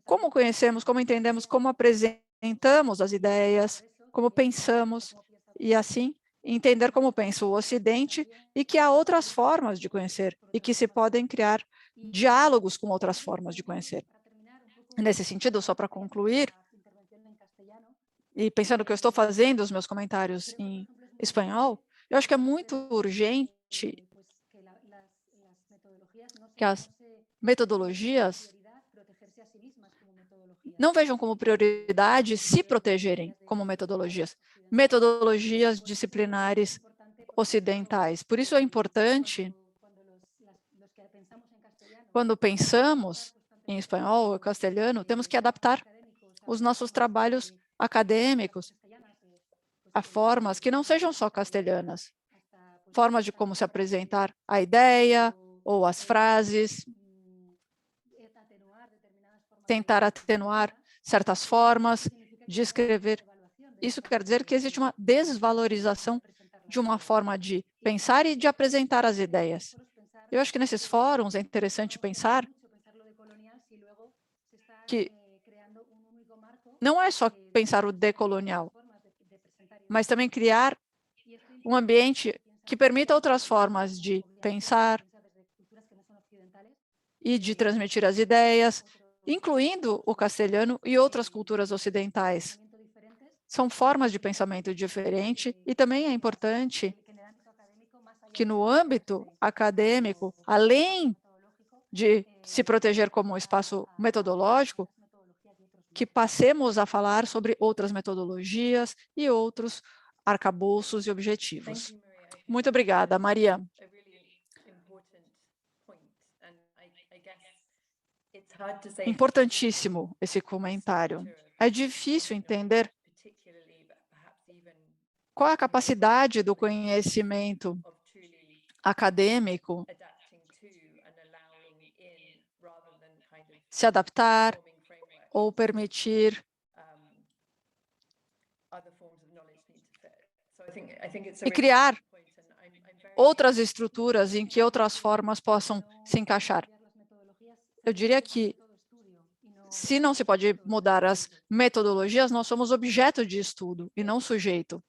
como conhecemos, como entendemos, como apresentamos as ideias, como pensamos, e assim entender como pensa o Ocidente e que há outras formas de conhecer e que se podem criar diálogos com outras formas de conhecer. Nesse sentido, só para concluir, e pensando que eu estou fazendo os meus comentários em espanhol, eu acho que é muito urgente que as metodologias não vejam como prioridade se protegerem como metodologias disciplinares ocidentais. Por isso é importante, quando pensamos em espanhol ou castelhano, temos que adaptar os nossos trabalhos acadêmicos a formas que não sejam só castelhanas, formas de como se apresentar a ideia ou as frases, tentar atenuar certas formas de escrever. Isso quer dizer que existe uma desvalorização de uma forma de pensar e de apresentar as ideias. Eu acho que nesses fóruns é interessante pensar que não é só pensar o decolonial, mas também criar um ambiente que permita outras formas de pensar e de transmitir as ideias, incluindo o castelhano e outras culturas ocidentais. São formas de pensamento diferente e também é importante que no âmbito acadêmico, além de se proteger como um espaço metodológico, que passemos a falar sobre outras metodologias e outros arcabouços e objetivos. Muito obrigada, Maria. Importantíssimo esse comentário. É difícil entender qual é a capacidade do conhecimento acadêmico se adaptar ou permitir e criar outras estruturas em que outras formas possam se encaixar. Eu diria que, se não se pode mudar as metodologias, nós somos objeto de estudo e não sujeito.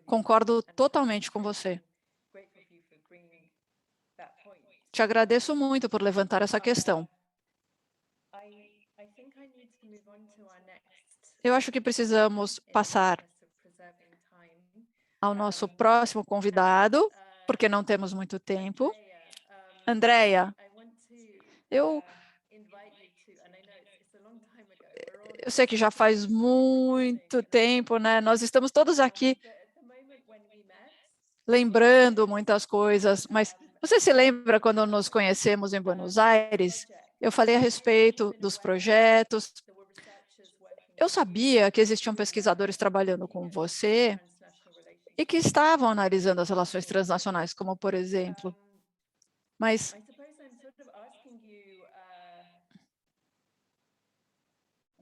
Concordo totalmente com você. Te agradeço muito por levantar essa questão. I think I need to move on to our next Eu acho que precisamos passar of preserving time. ao nosso próximo convidado, porque não temos muito tempo. Andrea, I want to eu invite you to, and I know it's a long time ago. We're all Eu sei que já faz muito tempo, né? Nós estamos todos aqui but at the moment when we met, lembrando muitas coisas, mas você se lembra quando nos conhecemos em Buenos Aires? Eu falei a respeito dos projetos. there were researchers working Eu sabia que existiam pesquisadores trabalhando com você transnational relations. e que estavam analisando as relações transnacionais, como por exemplo. Mas I suppose I'm sort of asking you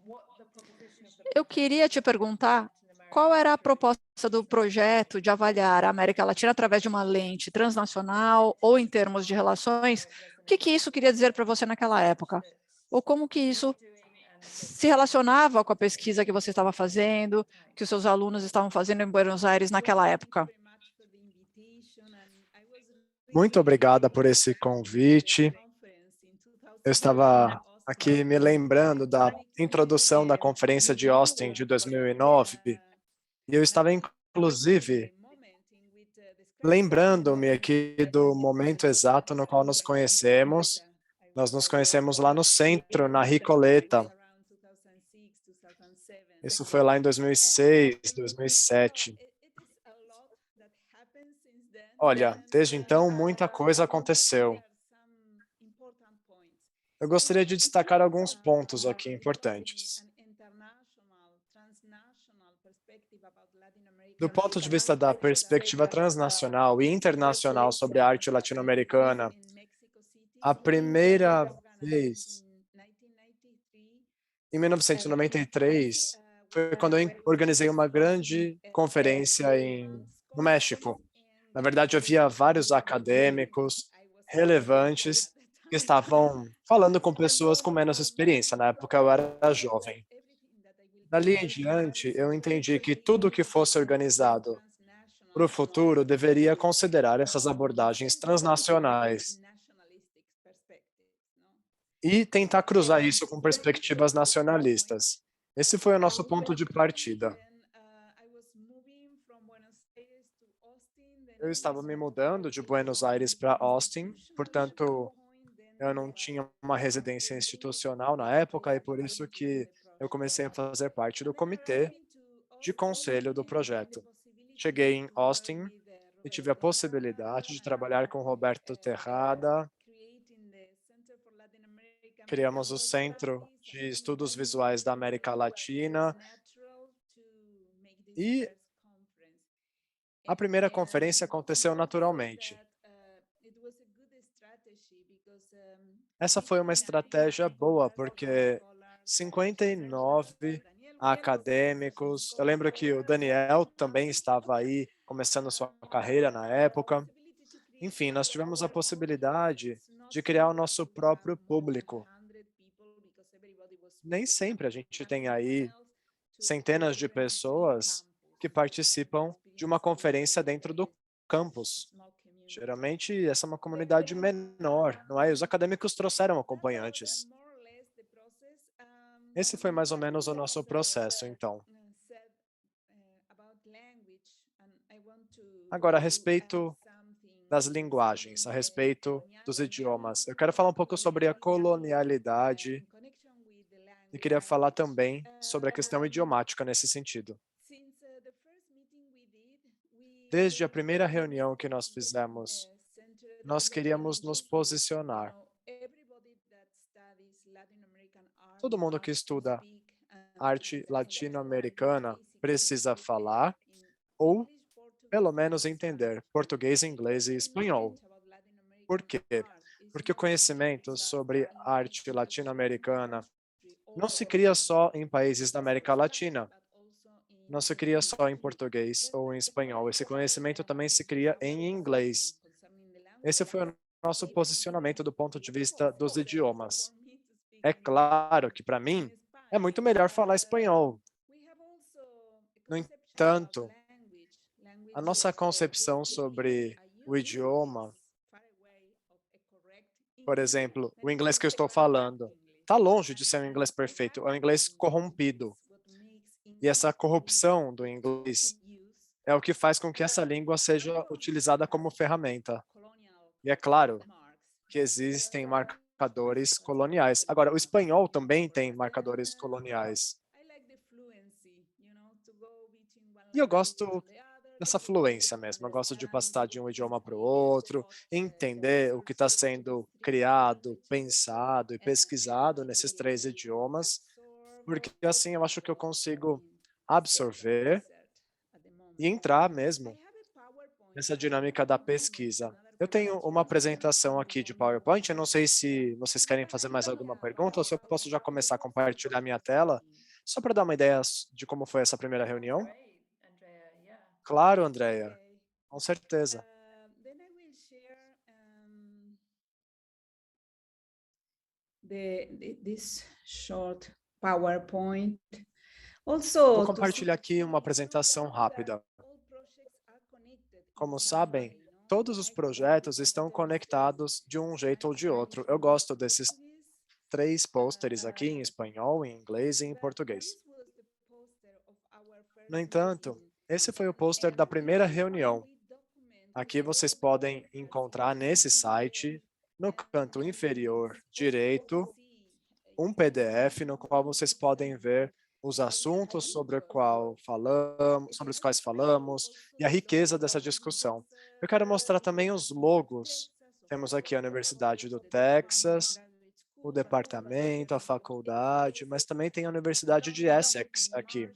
what the proposition of the eu queria te perguntar qual era a proposta do projeto de avaliar a América Latina através de uma lente transnacional ou em termos de relações. O que isso queria dizer para você naquela época? Ou como que isso se relacionava com a pesquisa que você estava fazendo, que os seus alunos estavam fazendo em Buenos Aires naquela época? Muito obrigada por esse convite. Eu estava aqui me lembrando da introdução da conferência de Austin de 2009, e eu estava, inclusive, lembrando-me aqui do momento exato no qual nos conhecemos. Nós nos conhecemos lá no centro, na Ricoleta. Isso foi lá em 2006, 2007. Olha, desde então, muita coisa aconteceu. Eu gostaria de destacar alguns pontos aqui importantes. Do ponto de vista da perspectiva transnacional e internacional sobre a arte latino-americana, a primeira vez, em 1993, foi quando eu organizei uma grande conferência no México. Na verdade, havia vários acadêmicos relevantes que estavam falando com pessoas com menos experiência. Na época, eu era jovem. Dali em diante, eu entendi que tudo que fosse organizado para o futuro deveria considerar essas abordagens transnacionais e tentar cruzar isso com perspectivas nacionalistas. Esse foi o nosso ponto de partida. Eu estava me mudando de Buenos Aires para Austin, portanto, eu não tinha uma residência institucional na época e por isso que eu comecei a fazer parte do comitê de conselho do projeto. Cheguei em Austin e tive a possibilidade de trabalhar com Roberto Terrada. Criamos o Centro de Estudos Visuais da América Latina e a primeira conferência aconteceu naturalmente. Essa foi uma estratégia boa, porque 59 acadêmicos, eu lembro que o Daniel também estava aí, começando sua carreira na época. Enfim, nós tivemos a possibilidade de criar o nosso próprio público. Nem sempre a gente tem aí centenas de pessoas que participam de uma conferência dentro do campus. Geralmente, essa é uma comunidade menor, não é? Os acadêmicos trouxeram acompanhantes. Esse foi mais ou menos o nosso processo, então. Agora, a respeito das linguagens, a respeito dos idiomas, eu quero falar um pouco sobre a colonialidade e queria falar também sobre a questão idiomática nesse sentido. Desde a primeira reunião que nós fizemos, nós queríamos nos posicionar. Todo mundo que estuda arte latino-americana precisa falar ou, pelo menos, entender português, inglês e espanhol. Por quê? Porque o conhecimento sobre arte latino-americana não se cria só em países da América Latina. Não se cria só em português ou em espanhol. Esse conhecimento também se cria em inglês. Esse foi o nosso posicionamento do ponto de vista dos idiomas. É claro que, para mim, é muito melhor falar espanhol. No entanto, a nossa concepção sobre o idioma Por exemplo, o inglês que eu estou falando está longe de ser um inglês perfeito, é um inglês corrompido. E essa corrupção do inglês é o que faz com que essa língua seja utilizada como ferramenta. E é claro que existem marcadores coloniais. Agora, o espanhol também tem marcadores coloniais. E eu gosto dessa fluência mesmo. Eu gosto de passar de um idioma para o outro, entender o que está sendo criado, pensado e pesquisado nesses 3 idiomas, porque assim eu acho que eu consigo absorver e entrar mesmo nessa dinâmica da pesquisa. Eu tenho uma apresentação aqui de PowerPoint, eu não sei se vocês querem fazer mais alguma pergunta ou se eu posso já começar a compartilhar minha tela, só para dar uma ideia de como foi essa primeira reunião. Great, Andrea, yeah. Claro, Andrea, com certeza. Then I will share this short PowerPoint. Also, Vou compartilhar aqui uma apresentação rápida. Como sabem, todos os projetos estão conectados de um jeito ou de outro. Eu gosto desses 3 pôsteres aqui em espanhol, em inglês e em português. No entanto, esse foi o pôster da primeira reunião. Aqui vocês podem encontrar nesse site, no canto inferior direito, um PDF no qual vocês podem ver os assuntos sobre os quais falamos e a riqueza dessa discussão. Eu quero mostrar também os logos. Temos aqui a Universidade do Texas, o departamento, a faculdade, mas também tem a Universidade de Essex aqui,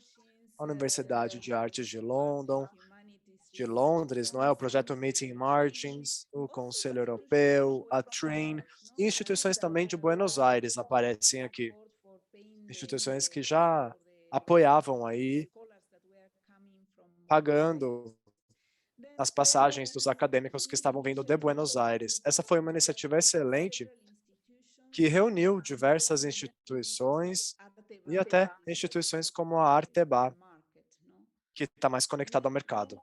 a Universidade de Artes de Londres, não é? O projeto Meeting Margins, o Conselho Europeu, a Train, e instituições também de Buenos Aires aparecem aqui. Instituições que já apoiavam aí, pagando as passagens dos acadêmicos que estavam vindo de Buenos Aires. Essa foi uma iniciativa excelente que reuniu diversas instituições e até instituições como a Arteba, que está mais conectada ao mercado.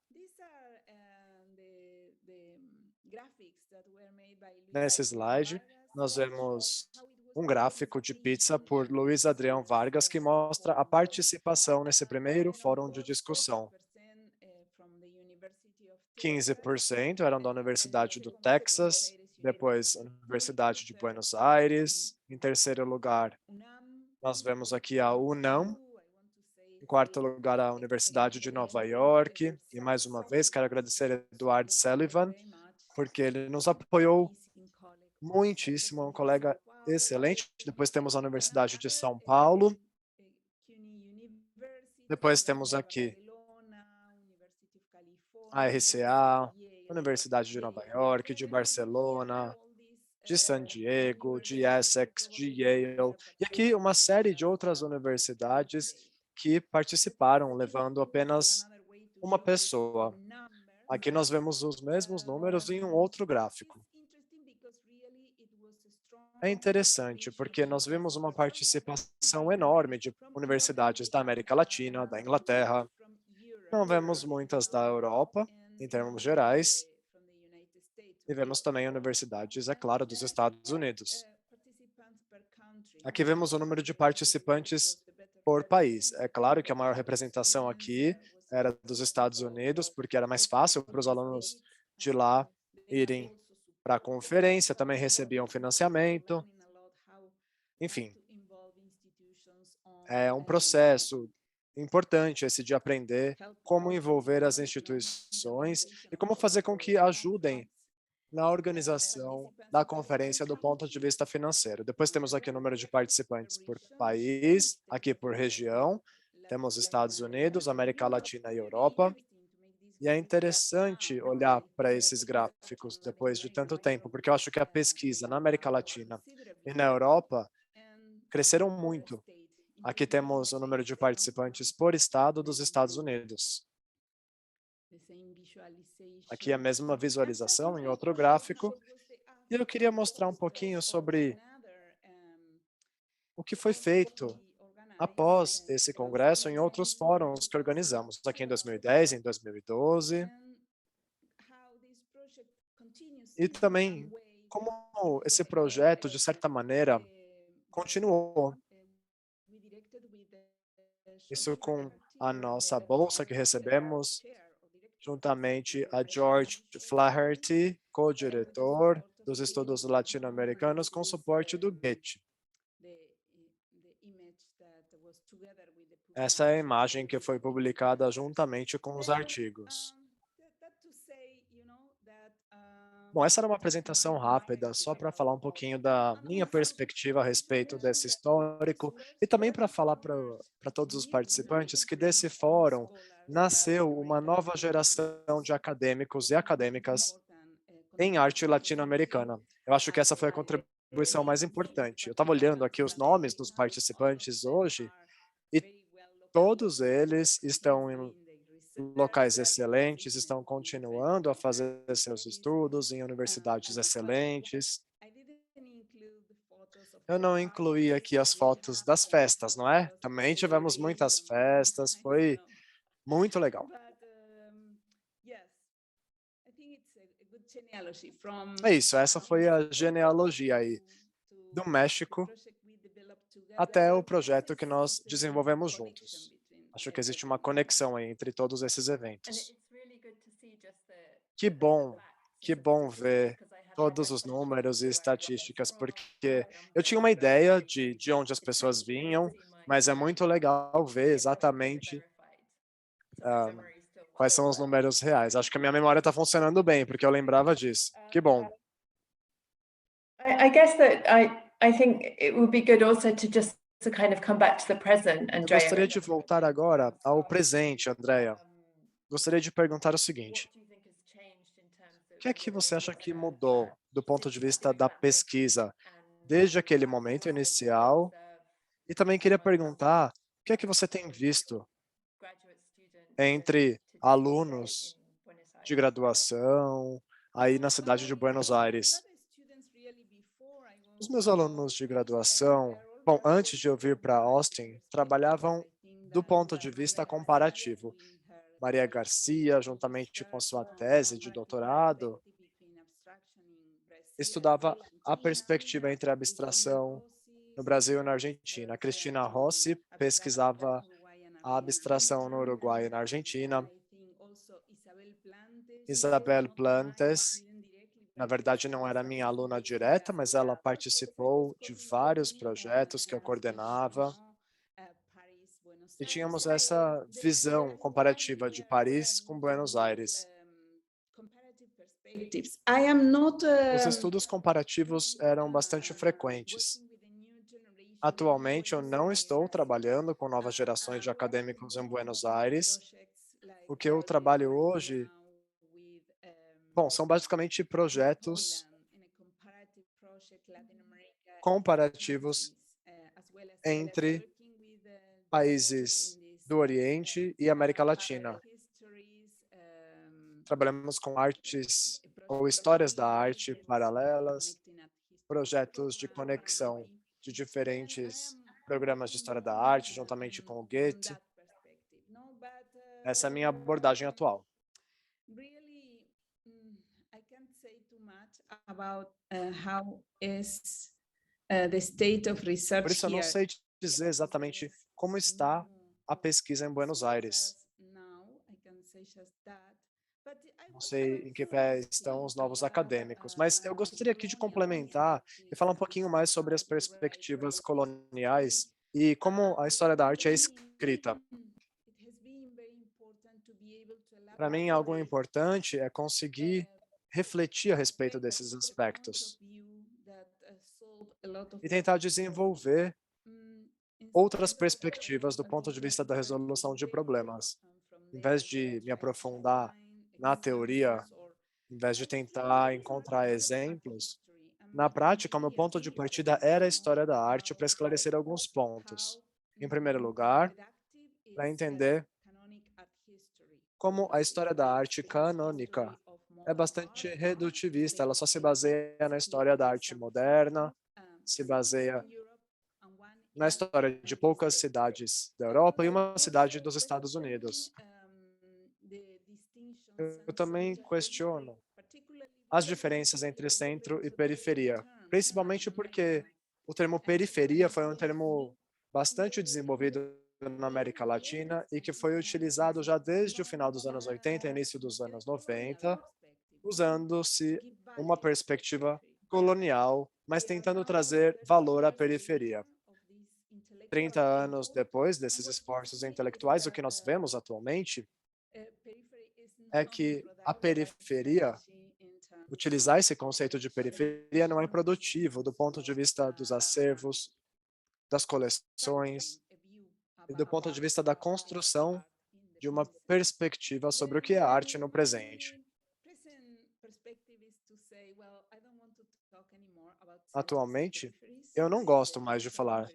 Nesse slide, nós vemos um gráfico de pizza por Luiz Adrião Vargas que mostra a participação nesse primeiro fórum de discussão. 15% eram da Universidade do Texas, depois a Universidade de Buenos Aires, em terceiro lugar nós vemos aqui a UNAM, em quarto lugar a Universidade de Nova York, e mais uma vez quero agradecer a Eduard Sullivan, porque ele nos apoiou muitíssimo, é um colega excelente. Depois temos a Universidade de São Paulo. Depois temos aqui a RCA, Universidade de Nova York, de Barcelona, de San Diego, de Essex, de Yale. E aqui uma série de outras universidades que participaram, levando apenas uma pessoa. Aqui nós vemos os mesmos números em um outro gráfico. É interessante, porque nós vimos uma participação enorme de universidades da América Latina, da Inglaterra. Não vemos muitas da Europa, em termos gerais. E vemos também universidades, é claro, dos Estados Unidos. Aqui vemos o número de participantes por país. É claro que a maior representação aqui era dos Estados Unidos, porque era mais fácil para os alunos de lá irem para a conferência, também recebiam financiamento. Enfim, é um processo importante esse de aprender como envolver as instituições e como fazer com que ajudem na organização da conferência do ponto de vista financeiro. Depois temos aqui o número de participantes por país, aqui por região. Temos Estados Unidos, América Latina e Europa. E é interessante olhar para esses gráficos depois de tanto tempo, porque eu acho que a pesquisa na América Latina e na Europa cresceram muito. Aqui temos o número de participantes por estado dos Estados Unidos. Aqui a mesma visualização em outro gráfico. E eu queria mostrar um pouquinho sobre o que foi feito após esse congresso em outros fóruns que organizamos, aqui em 2010, em 2012. E também como esse projeto, de certa maneira, continuou. Isso com a nossa bolsa que recebemos, juntamente a George Flaherty, co-diretor dos estudos latino-americanos, com suporte do Goethe. Essa é a imagem que foi publicada juntamente com os artigos. Bom, essa era uma apresentação rápida, só para falar um pouquinho da minha perspectiva a respeito desse histórico e também para falar para todos os participantes que desse fórum nasceu uma nova geração de acadêmicos e acadêmicas em arte latino-americana. Eu acho que essa foi a contribuição mais importante. Eu estava olhando aqui os nomes dos participantes hoje e todos eles estão em locais excelentes, estão continuando a fazer seus estudos em universidades excelentes. Eu não incluí aqui as fotos das festas, não é? Também tivemos muitas festas, foi muito legal. É isso, essa foi a genealogia aí do México até o projeto que nós desenvolvemos juntos. Acho que existe uma conexão aí entre todos esses eventos. Que bom ver todos os números e estatísticas, porque eu tinha uma ideia de onde as pessoas vinham, mas é muito legal ver exatamente quais são os números reais. Acho que a minha memória está funcionando bem, porque eu lembrava disso. Que bom. I guess that I think it would be good also to kind of come back to the present, Eu Andrea. gostaria de voltar agora ao presente, Andrea. Gostaria de perguntar o seguinte: o que é que você acha que mudou do ponto de vista da pesquisa desde aquele momento inicial? E também queria perguntar o que é que você tem visto entre alunos de graduação aí na cidade de Buenos Aires? Os meus alunos de graduação, bom, antes de eu vir para Austin, trabalhavam do ponto de vista comparativo. Maria Garcia, juntamente com sua tese de doutorado, estudava a perspectiva entre a abstração no Brasil e na Argentina. A Cristina Rossi pesquisava a abstração no Uruguai e na Argentina. Isabel Plantes, na verdade não era minha aluna direta, mas ela participou de vários projetos que eu coordenava. E tínhamos essa visão comparativa de Paris com Buenos Aires. Os estudos comparativos eram bastante frequentes. Atualmente, eu não estou trabalhando com novas gerações de acadêmicos em Buenos Aires. O que eu trabalho hoje, bom, são basicamente projetos comparativos entre países do Oriente e América Latina. Trabalhamos com artes ou histórias da arte paralelas, projetos de conexão de diferentes programas de história da arte, juntamente com o Goethe. Essa é a minha abordagem atual. Por isso, eu não sei dizer exatamente como está a pesquisa em Buenos Aires. Não sei em que pé estão os novos acadêmicos, mas eu gostaria aqui de complementar e falar um pouquinho mais sobre as perspectivas coloniais e como a história da arte é escrita. Para mim, algo importante é conseguir refletir a respeito desses aspectos e tentar desenvolver outras perspectivas do ponto de vista da resolução de problemas. Em vez de me aprofundar na teoria, em vez de tentar encontrar exemplos, na prática, o meu ponto de partida era a história da arte para esclarecer alguns pontos. Em primeiro lugar, para entender como a história da arte canônica é bastante redutivista, ela só se baseia na história da arte moderna, se baseia na história de poucas cidades da Europa e uma cidade dos Estados Unidos. Eu também questiono as diferenças entre centro e periferia, principalmente porque o termo periferia foi um termo bastante desenvolvido na América Latina e que foi utilizado já desde o final dos anos 80 e início dos anos 90, usando-se uma perspectiva colonial, mas tentando trazer valor à periferia. 30 anos depois desses esforços intelectuais, o que nós vemos atualmente é que a periferia, utilizar esse conceito de periferia não é produtivo do ponto de vista dos acervos, das coleções e do ponto de vista da construção de uma perspectiva sobre o que é arte no presente. Atualmente, eu não gosto mais de falar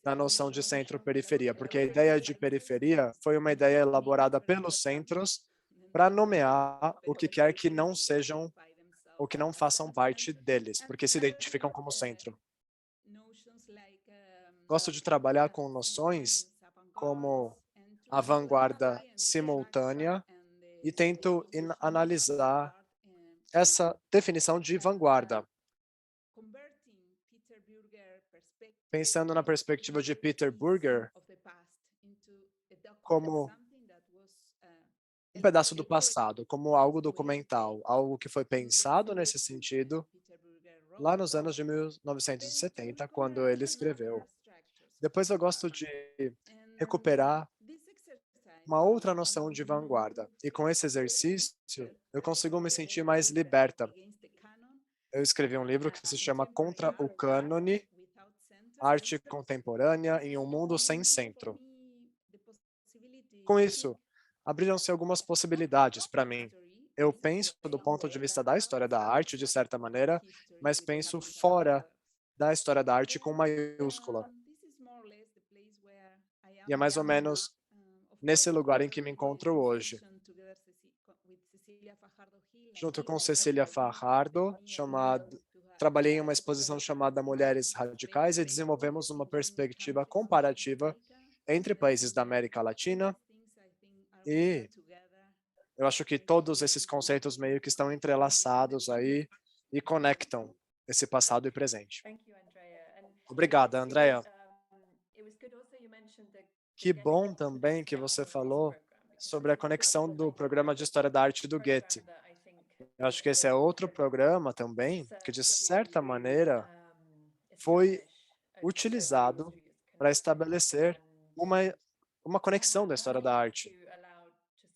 da noção de centro-periferia, porque a ideia de periferia foi uma ideia elaborada pelos centros para nomear o que quer que não sejam ou que não façam parte deles, porque se identificam como centro. Gosto de trabalhar com noções como a vanguarda simultânea e tento analisar essa definição de vanguarda. Pensando na perspectiva de Peter Burger como um pedaço do passado, como algo documental, algo que foi pensado nesse sentido lá nos anos de 1970, quando ele escreveu. Depois eu gosto de recuperar uma outra noção de vanguarda. E com esse exercício, eu consigo me sentir mais liberta. Eu escrevi um livro que se chama Contra o Cânone, Arte Contemporânea em um Mundo Sem Centro. Com isso, abriram-se algumas possibilidades para mim. Eu penso do ponto de vista da história da arte, de certa maneira, mas penso fora da história da arte com maiúscula. E é mais ou menos nesse lugar em que me encontro hoje. Junto com Cecília Fajardo, trabalhei em uma exposição chamada Mulheres Radicais e desenvolvemos uma perspectiva comparativa entre países da América Latina e eu acho que todos esses conceitos meio que estão entrelaçados aí e conectam esse passado e presente. Obrigada, Andrea. Que bom também que você falou sobre a conexão do programa de História da Arte do Goethe. Eu acho que esse é outro programa também que, de certa maneira, foi utilizado para estabelecer uma conexão da história da arte.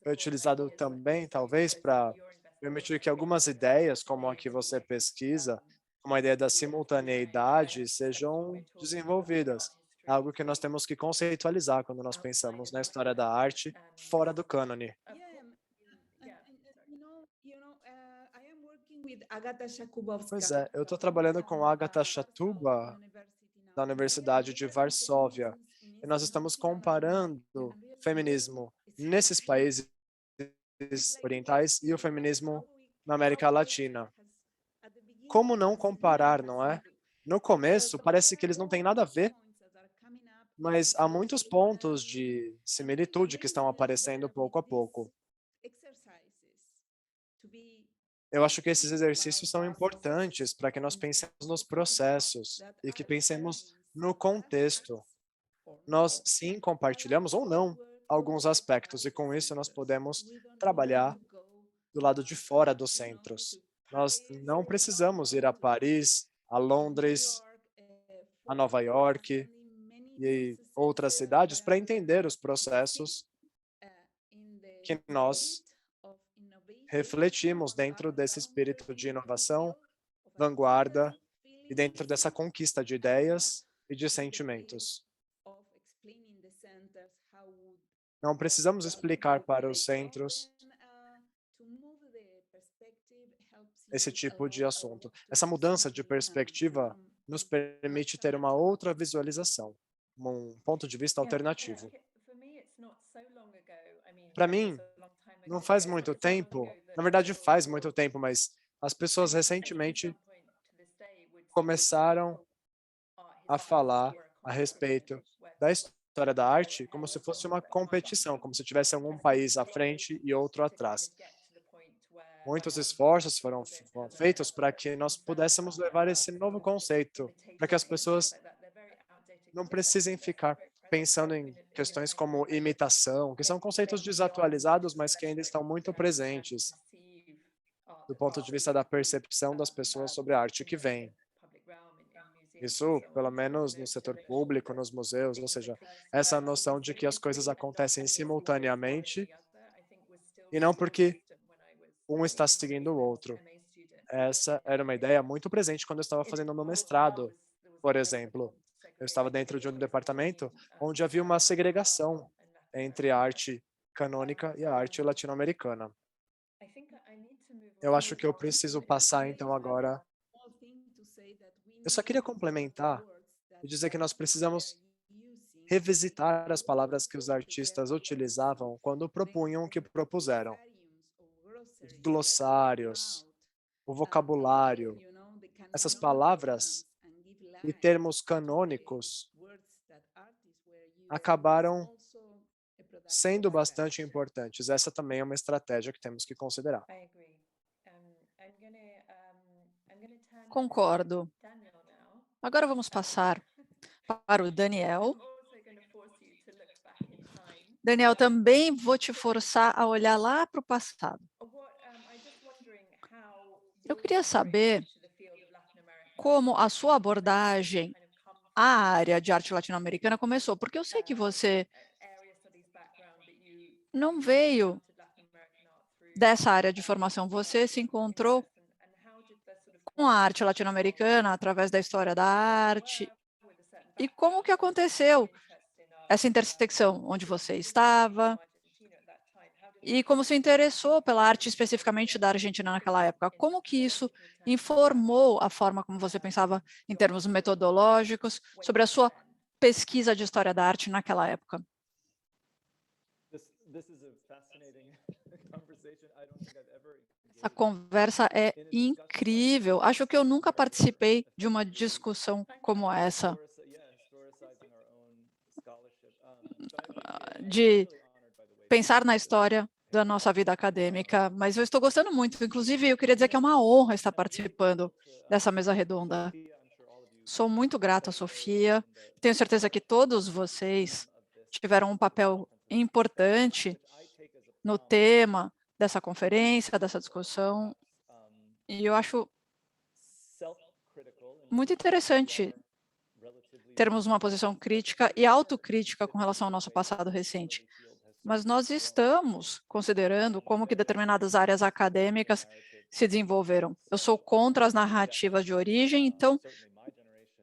Foi utilizado também, talvez, para permitir que algumas ideias, como a que você pesquisa, como a ideia da simultaneidade, sejam desenvolvidas. Algo que nós temos que conceitualizar quando nós pensamos na história da arte fora do cânone. Pois é, eu estou trabalhando com Agata Chatuba, da Universidade de Varsóvia, e nós estamos comparando feminismo nesses países orientais e o feminismo na América Latina. Como não comparar, não é? No começo, parece que eles não têm nada a ver, mas há muitos pontos de similitude que estão aparecendo pouco a pouco. Eu acho que esses exercícios são importantes para que nós pensemos nos processos e que pensemos no contexto. Nós, sim, compartilhamos ou não alguns aspectos e com isso nós podemos trabalhar do lado de fora dos centros. Nós não precisamos ir a Paris, a Londres, a Nova York e outras cidades para entender os processos que nós refletimos dentro desse espírito de inovação, vanguarda e dentro dessa conquista de ideias e de sentimentos. Não precisamos explicar para os centros esse tipo de assunto. Essa mudança de perspectiva nos permite ter uma outra visualização, um ponto de vista alternativo. Para mim, não faz muito tempo, na verdade faz muito tempo, mas as pessoas recentemente começaram a falar a respeito da história da arte como se fosse uma competição, como se tivesse algum país à frente e outro atrás. Muitos esforços foram feitos para que nós pudéssemos levar esse novo conceito, para que as pessoas não precisem ficar pensando em questões como imitação, que são conceitos desatualizados, mas que ainda estão muito presentes do ponto de vista da percepção das pessoas sobre a arte que vem. Isso, pelo menos no setor público, nos museus, ou seja, essa noção de que as coisas acontecem simultaneamente e não porque um está seguindo o outro. Essa era uma ideia muito presente quando eu estava fazendo o meu mestrado, por exemplo. Eu estava dentro de um departamento onde havia uma segregação entre a arte canônica e a arte latino-americana. Eu acho que eu preciso passar, então, agora. Eu só queria complementar e dizer que nós precisamos revisitar as palavras que os artistas utilizavam quando propunham o que propuseram. Os glossários, o vocabulário, essas palavras e termos canônicos acabaram sendo bastante importantes. Essa também é uma estratégia que temos que considerar. Concordo. Agora vamos passar para o Daniel. Daniel, também vou te forçar a olhar lá para o passado. Eu queria saber como a sua abordagem à área de arte latino-americana começou, porque eu sei que você não veio dessa área de formação, você se encontrou com a arte latino-americana através da história da arte. E como que aconteceu essa intersecção, onde você estava, e como se interessou pela arte especificamente da Argentina naquela época? Como que isso informou a forma como você pensava em termos metodológicos sobre a sua pesquisa de história da arte naquela época? Essa conversa é incrível. Acho que eu nunca participei de uma discussão como essa, de pensar na história da nossa vida acadêmica, mas eu estou gostando muito. Inclusive, eu queria dizer que é uma honra estar participando dessa mesa redonda. Sou muito grato à Sofia. Tenho certeza que todos vocês tiveram um papel importante no tema dessa conferência, dessa discussão. E eu acho muito interessante termos uma posição crítica e autocrítica com relação ao nosso passado recente. Mas nós estamos considerando como que determinadas áreas acadêmicas se desenvolveram. Eu sou contra as narrativas de origem, então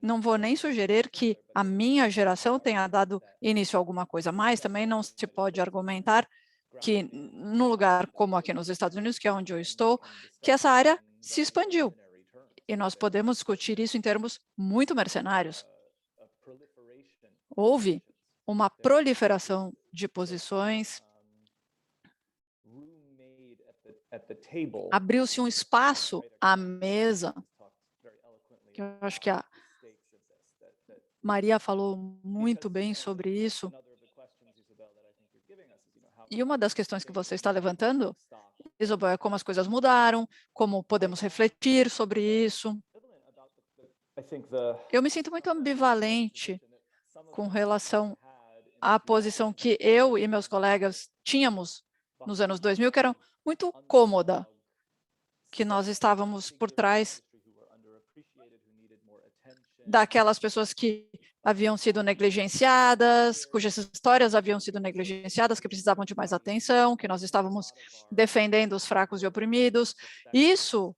não vou nem sugerir que a minha geração tenha dado início a alguma coisa, mas também não se pode argumentar que, num lugar como aqui nos Estados Unidos, que é onde eu estou, que essa área se expandiu. E nós podemos discutir isso em termos muito mercenários. Houve uma proliferação de posições, abriu-se um espaço à mesa, que eu acho que a Maria falou muito bem sobre isso. E uma das questões que você está levantando, Isabel, é como as coisas mudaram, como podemos refletir sobre isso. Eu me sinto muito ambivalente com relação à posição que eu e meus colegas tínhamos nos anos 2000, que era muito cômoda, que nós estávamos por trás daquelas pessoas que haviam sido negligenciadas, cujas histórias haviam sido negligenciadas, que precisavam de mais atenção, que nós estávamos defendendo os fracos e oprimidos. Isso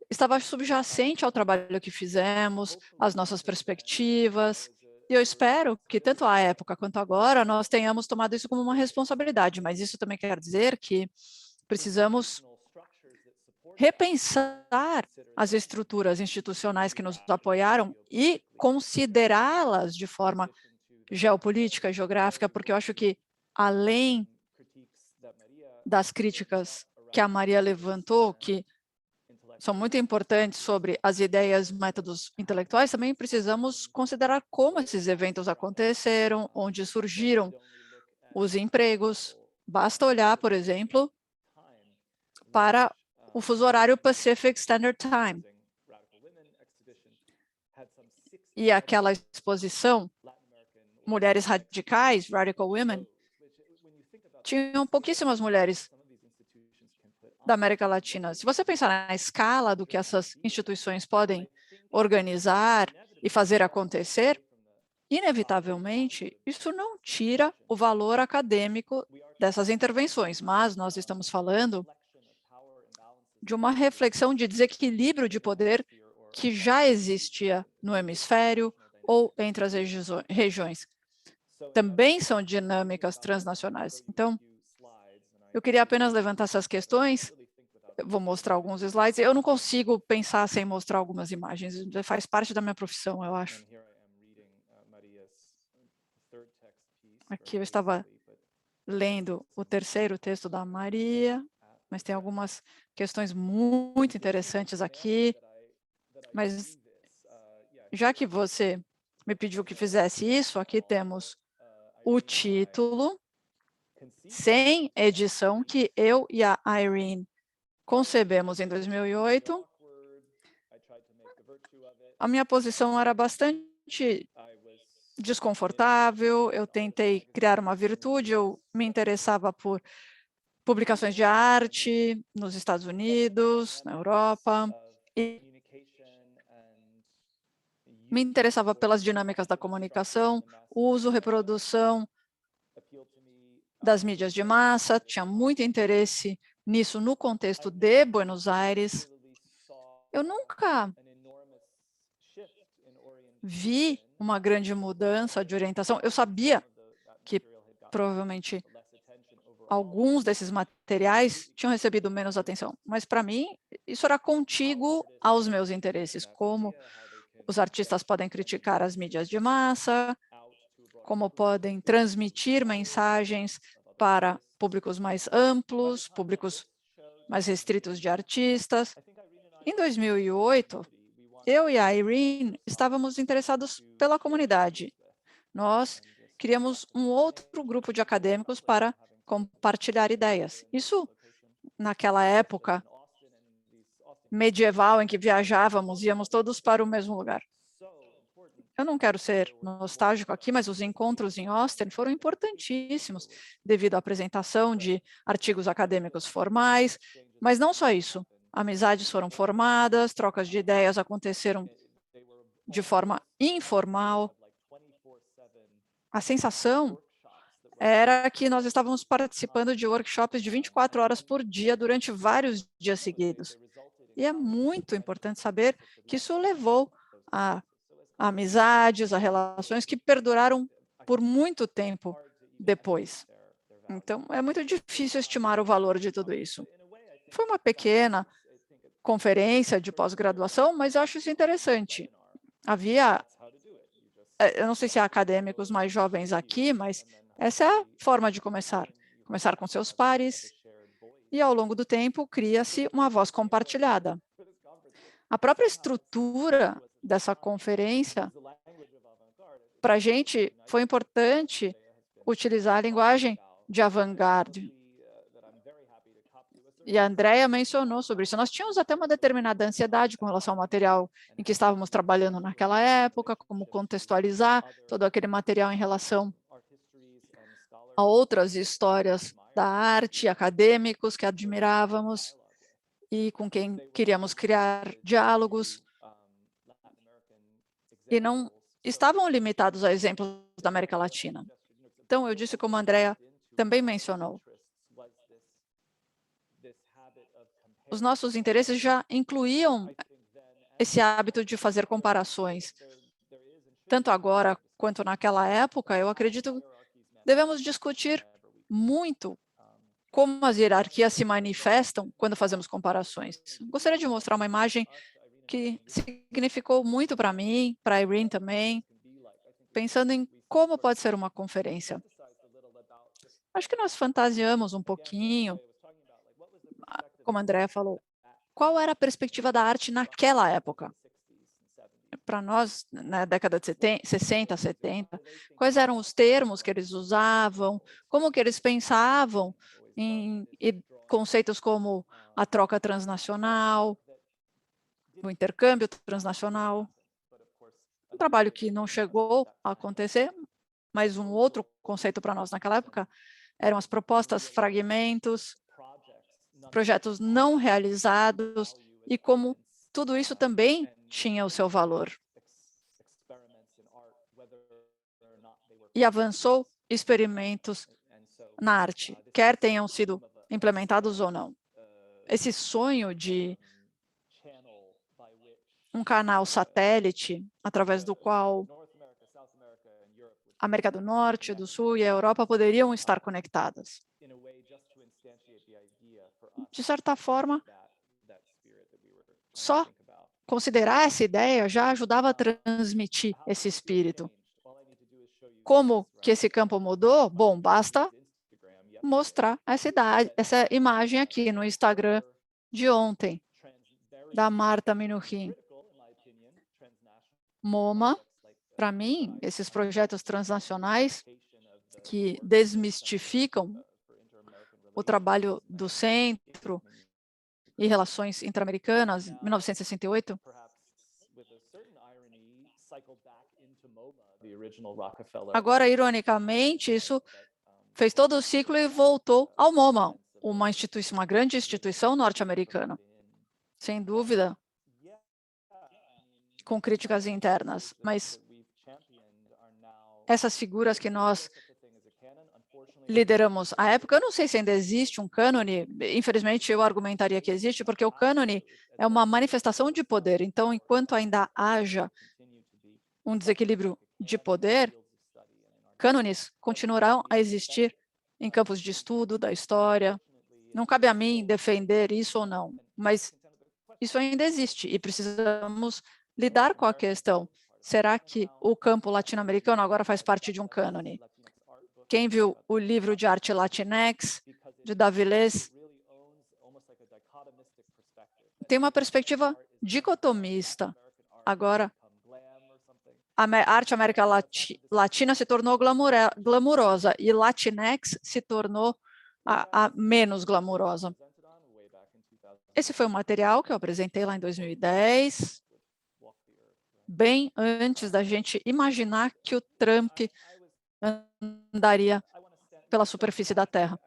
estava subjacente ao trabalho que fizemos, às nossas perspectivas, e eu espero que tanto à época quanto agora nós tenhamos tomado isso como uma responsabilidade, mas isso também quer dizer que precisamos repensar as estruturas institucionais que nos apoiaram e considerá-las de forma geopolítica e geográfica, porque eu acho que, além das críticas que a Maria levantou, que são muito importantes sobre as ideias, métodos intelectuais, também precisamos considerar como esses eventos aconteceram, onde surgiram os empregos. Basta olhar, por exemplo, para o fuso horário Pacific Standard Time. E aquela exposição, Mulheres Radicais, Radical Women, tinham pouquíssimas mulheres da América Latina. Se você pensar na escala do que essas instituições podem organizar e fazer acontecer, inevitavelmente, isso não tira o valor acadêmico dessas intervenções, mas nós estamos falando de uma reflexão de desequilíbrio de poder que já existia no hemisfério ou entre as regiões. Também são dinâmicas transnacionais. Então, eu queria apenas levantar essas questões. Eu vou mostrar alguns slides. Eu não consigo pensar sem mostrar algumas imagens. Faz parte da minha profissão, eu acho. Aqui eu estava lendo o terceiro texto da Maria, mas tem algumas questões muito interessantes aqui. Mas já que você me pediu que fizesse isso, aqui temos o título, sem edição, que eu e a Irene concebemos em 2008. A minha posição era bastante desconfortável, eu tentei criar uma virtude, eu me interessava por publicações de arte nos Estados Unidos, na Europa, e me interessava pelas dinâmicas da comunicação, uso, reprodução das mídias de massa, tinha muito interesse nisso no contexto de Buenos Aires. Eu nunca vi uma grande mudança de orientação. Eu sabia que provavelmente alguns desses materiais tinham recebido menos atenção, mas para mim isso era contíguo aos meus interesses, como os artistas podem criticar as mídias de massa, como podem transmitir mensagens para públicos mais amplos, públicos mais restritos de artistas. Em 2008, eu e a Irene estávamos interessados pela comunidade. Nós criamos um outro grupo de acadêmicos para compartilhar ideias. Isso, naquela época medieval, em que viajávamos, íamos todos para o mesmo lugar. Eu não quero ser nostálgico aqui, mas os encontros em Austin foram importantíssimos devido à apresentação de artigos acadêmicos formais, mas não só isso. Amizades foram formadas, trocas de ideias aconteceram de forma informal. A sensação era que nós estávamos participando de workshops de 24 horas por dia durante vários dias seguidos. E é muito importante saber que isso levou a amizades, a relações que perduraram por muito tempo depois. Então, é muito difícil estimar o valor de tudo isso. Foi uma pequena conferência de pós-graduação, mas eu acho isso interessante. Havia, eu não sei se há acadêmicos mais jovens aqui, mas essa é a forma de começar. Começar com seus pares e, ao longo do tempo, cria-se uma voz compartilhada. A própria estrutura dessa conferência, para a gente, foi importante utilizar a linguagem de avant-garde. E a Andrea mencionou sobre isso. Nós tínhamos até uma determinada ansiedade com relação ao material em que estávamos trabalhando naquela época, como contextualizar todo aquele material em relação a outras histórias da arte, acadêmicos que admirávamos e com quem queríamos criar diálogos. E não estavam limitados a exemplos da América Latina. Então, eu disse como a Andrea também mencionou. Os nossos interesses já incluíam esse hábito de fazer comparações. Tanto agora quanto naquela época, eu acredito que devemos discutir muito como as hierarquias se manifestam quando fazemos comparações. Gostaria de mostrar uma imagem que significou muito para mim, para a Irene também, pensando em como pode ser uma conferência. Acho que nós fantasiamos um pouquinho, como a Andrea falou, qual era a perspectiva da arte naquela época? Para nós, na década de 60, 70, quais eram os termos que eles usavam, como que eles pensavam em conceitos como a troca transnacional, o intercâmbio transnacional. Um trabalho que não chegou a acontecer, mas um outro conceito para nós naquela época eram as propostas fragmentos, projetos não realizados e como tudo isso também tinha o seu valor. E avançou experimentos na arte, quer tenham sido implementados ou não. Esse sonho de um canal satélite, através do qual a América do Norte, do Sul e a Europa poderiam estar conectadas. De certa forma, só considerar essa ideia já ajudava a transmitir esse espírito. Como que esse campo mudou? Bom, basta mostrar essa imagem aqui no Instagram de ontem, da Marta Minuchin. MoMA, para mim, esses projetos transnacionais que desmistificam o trabalho do Centro e Relações Interamericanas, 1968, agora, ironicamente, isso fez todo o ciclo e voltou ao MoMA, uma grande instituição norte-americana, sem dúvida, com críticas internas, mas essas figuras que nós lideramos à época, eu não sei se ainda existe um cânone, infelizmente eu argumentaria que existe, porque o cânone é uma manifestação de poder, então enquanto ainda haja um desequilíbrio de poder, cânones continuarão a existir em campos de estudo da história. Não cabe a mim defender isso ou não, mas isso ainda existe e precisamos lidar com a questão. Será que o campo latino-americano agora faz parte de um cânone? Quem viu o livro de arte Latinx, de Davilés, tem uma perspectiva dicotomista. Agora, a arte América Latina se tornou glamurosa e Latinx se tornou a menos glamurosa. Esse foi um material que eu apresentei lá em 2010, bem antes da gente imaginar que o Trump andaria pela superfície da Terra.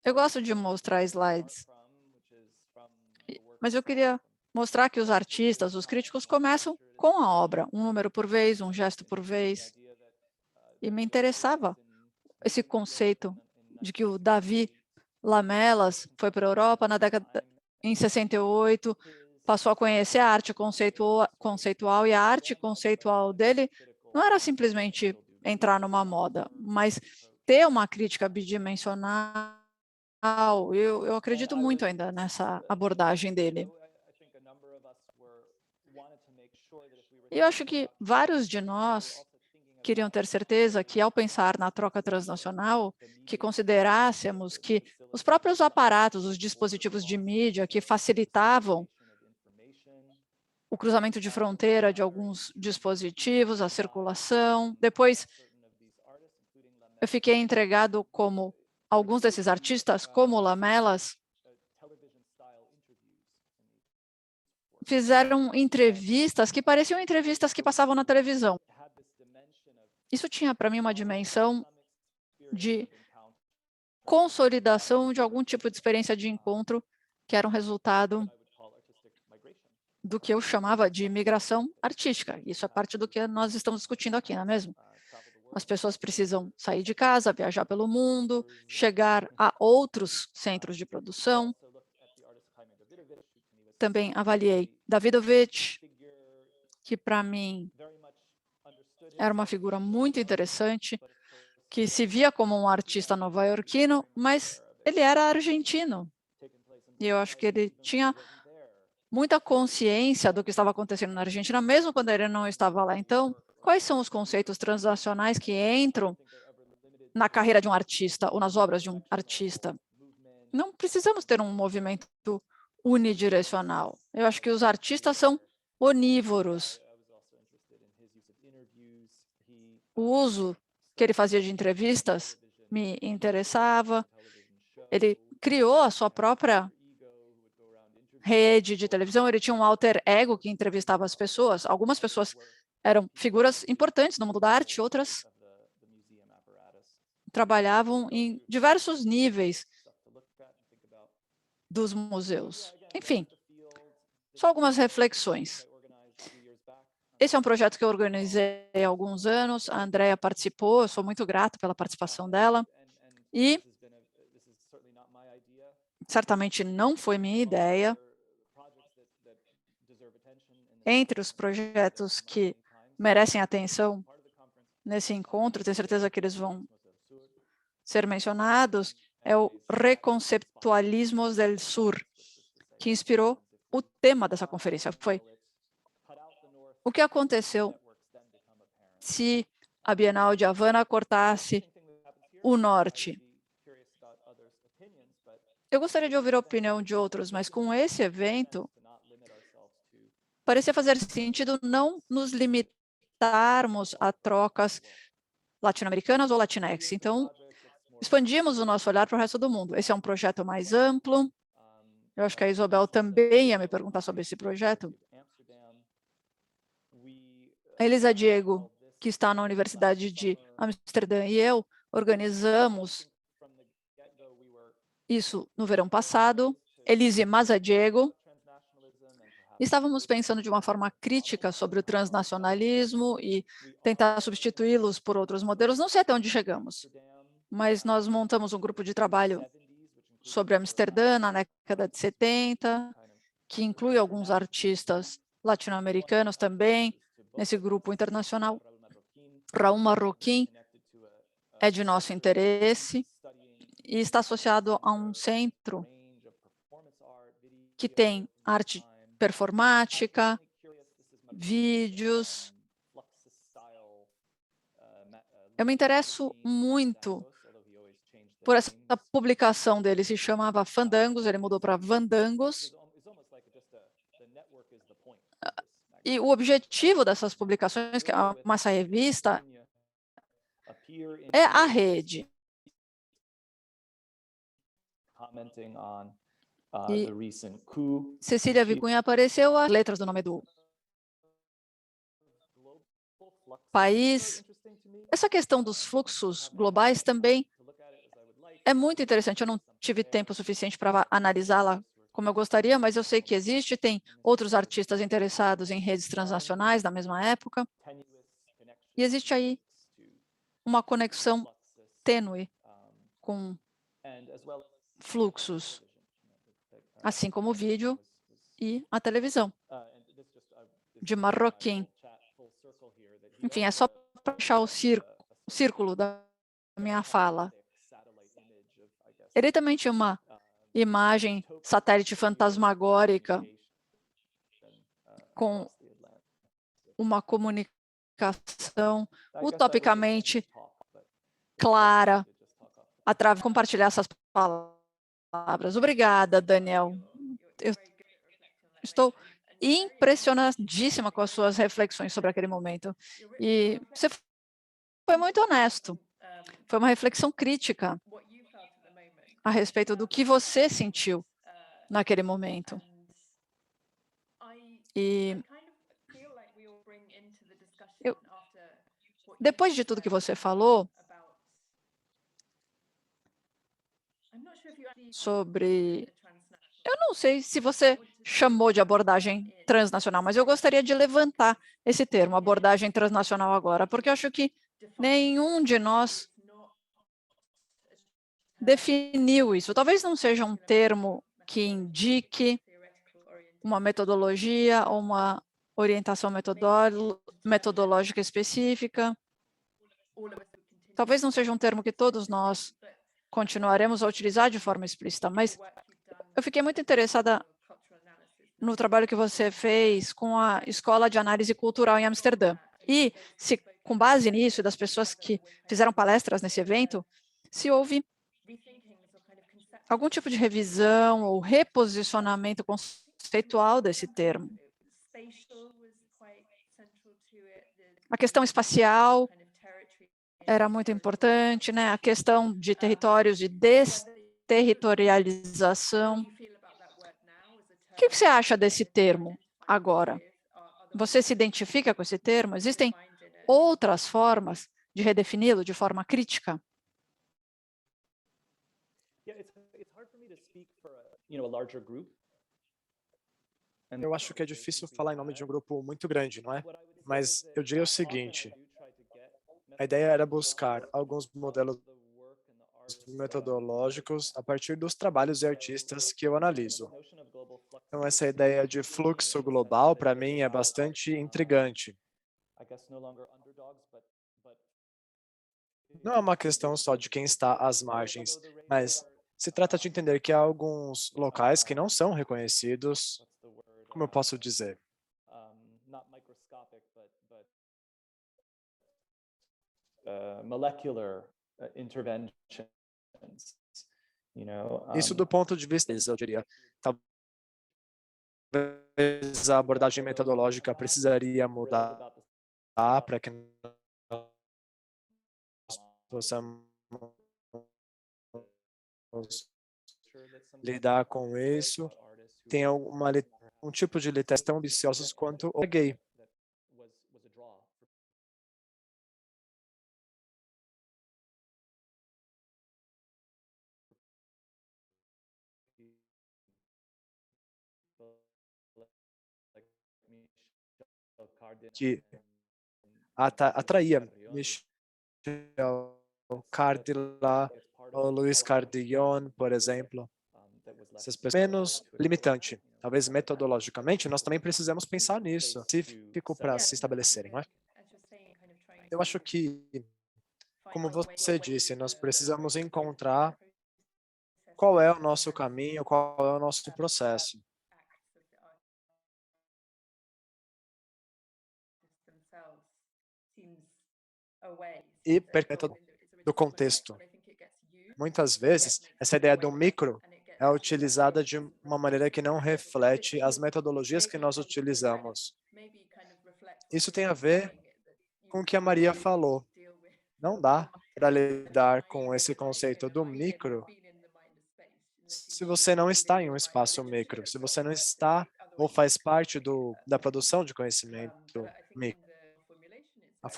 Eu gosto de mostrar slides, mas eu queria mostrar que os artistas, os críticos, começam com a obra, um número por vez, um gesto por vez. E me interessava esse conceito de que o Davi Lamelas foi para a Europa em 68, passou a conhecer a arte conceitual, e a arte conceitual dele não era simplesmente entrar numa moda, mas ter uma crítica bidimensional. Eu acredito muito ainda nessa abordagem dele. E eu acho que vários de nós queriam ter certeza que, ao pensar na troca transnacional, que considerássemos que os próprios aparatos, os dispositivos de mídia que facilitavam o cruzamento de fronteira de alguns dispositivos, a circulação. Depois, eu fiquei entregado como alguns desses artistas, como Lamelas, fizeram entrevistas que pareciam entrevistas que passavam na televisão. Isso tinha para mim uma dimensão de consolidação de algum tipo de experiência de encontro que era um resultado do que eu chamava de migração artística. Isso é parte do que nós estamos discutindo aqui, não é mesmo? As pessoas precisam sair de casa, viajar pelo mundo, chegar a outros centros de produção. Também avaliei Davidovich, que para mim era uma figura muito interessante, que se via como um artista nova-iorquino, mas ele era argentino. E eu acho que ele tinha muita consciência do que estava acontecendo na Argentina, mesmo quando ele não estava lá. Então, quais são os conceitos transnacionais que entram na carreira de um artista ou nas obras de um artista? Não precisamos ter um movimento unidirecional. Eu acho que os artistas são onívoros. O uso que ele fazia de entrevistas me interessava. Ele criou a sua própria rede de televisão, ele tinha um alter ego que entrevistava as pessoas. Algumas pessoas eram figuras importantes no mundo da arte, outras trabalhavam em diversos níveis dos museus. Enfim, só algumas reflexões. Esse é um projeto que eu organizei há alguns anos, a Andrea participou, eu sou muito grato pela participação dela, e certamente não foi minha ideia. Entre os projetos que merecem atenção nesse encontro, tenho certeza que eles vão ser mencionados, é o Reconceptualismos del Sur, que inspirou o tema dessa conferência. Foi o que aconteceu se a Bienal de Havana cortasse o norte. Eu gostaria de ouvir a opinião de outros, mas com esse evento, parecia fazer sentido não nos limitarmos a trocas latino-americanas ou latinex. Então, expandimos o nosso olhar para o resto do mundo. Esse é um projeto mais amplo. Eu acho que a Isabel também ia me perguntar sobre esse projeto. A Elisa Diego, que está na Universidade de Amsterdã, e eu organizamos isso no verão passado. Elise Mazadiego. Estávamos pensando de uma forma crítica sobre o transnacionalismo e tentar substituí-los por outros modelos. Não sei até onde chegamos, mas nós montamos um grupo de trabalho sobre Amsterdã na década de 70, que inclui alguns artistas latino-americanos também, nesse grupo internacional. Raul Marroquim é de nosso interesse e está associado a um centro que tem arte performática, vídeos. Eu me interesso muito por essa publicação dele, se chamava Fandangos, ele mudou para Vandangos. E o objetivo dessas publicações, que é essa revista, é a rede. E Cecília Vicunha apareceu, as letras do nome do país. Essa questão dos fluxos globais também é muito interessante. Eu não tive tempo suficiente para analisá-la como eu gostaria, mas eu sei que existe, tem outros artistas interessados em redes transnacionais da mesma época. E existe aí uma conexão tênue com fluxos, assim como o vídeo e a televisão, de Marroquim. Enfim, é só para fechar o círculo da minha fala. Ele também tinha uma imagem satélite fantasmagórica com uma comunicação utopicamente clara, através de compartilhar essas palavras. Obrigada, Daniel. Eu estou impressionadíssima com as suas reflexões sobre aquele momento. E você foi muito honesto. Foi uma reflexão crítica a respeito do que você sentiu naquele momento. E depois de tudo que você falou sobre... Eu não sei se você chamou de abordagem transnacional, mas eu gostaria de levantar esse termo, abordagem transnacional agora, porque eu acho que nenhum de nós definiu isso. Talvez não seja um termo que indique uma metodologia ou uma orientação metodológica específica. Talvez não seja um termo que todos nós continuaremos a utilizar de forma explícita, mas eu fiquei muito interessada no trabalho que você fez com a Escola de Análise Cultural em Amsterdã. E, se, com base nisso, e das pessoas que fizeram palestras nesse evento, se houve algum tipo de revisão ou reposicionamento conceitual desse termo. A questão espacial era muito importante, né? A questão de territórios de territorialização. O que você acha desse termo agora? Você se identifica com esse termo? Existem outras formas de redefini-lo de forma crítica? Eu acho que é difícil falar em nome de um grupo muito grande, não é? Mas eu diria o seguinte, a ideia era buscar alguns modelos metodológicos a partir dos trabalhos de artistas que eu analiso. Então, essa ideia de fluxo global, para mim, é bastante intrigante. Não é uma questão só de quem está às margens, mas se trata de entender que há alguns locais que não são reconhecidos, como eu posso dizer? Molecular interventions, Isso do ponto de vista, eu diria, talvez a abordagem metodológica precisaria mudar para que nós possamos lidar com isso. Tem um tipo de literatura tão ambiciosos quanto o gay. Que atraía Michel Cardila, ou Luiz Cardillon, por exemplo. Essas pessoas menos limitante. Talvez metodologicamente nós também precisamos pensar nisso, específico para se estabelecerem, não é? Eu acho que, como você disse, nós precisamos encontrar qual é o nosso caminho, qual é o nosso processo. E perto do contexto. Muitas vezes, essa ideia do micro é utilizada de uma maneira que não reflete as metodologias que nós utilizamos. Isso tem a ver com o que a Maria falou. Não dá para lidar com esse conceito do micro se você não está em um espaço micro, se você não está ou faz parte da produção de conhecimento micro. A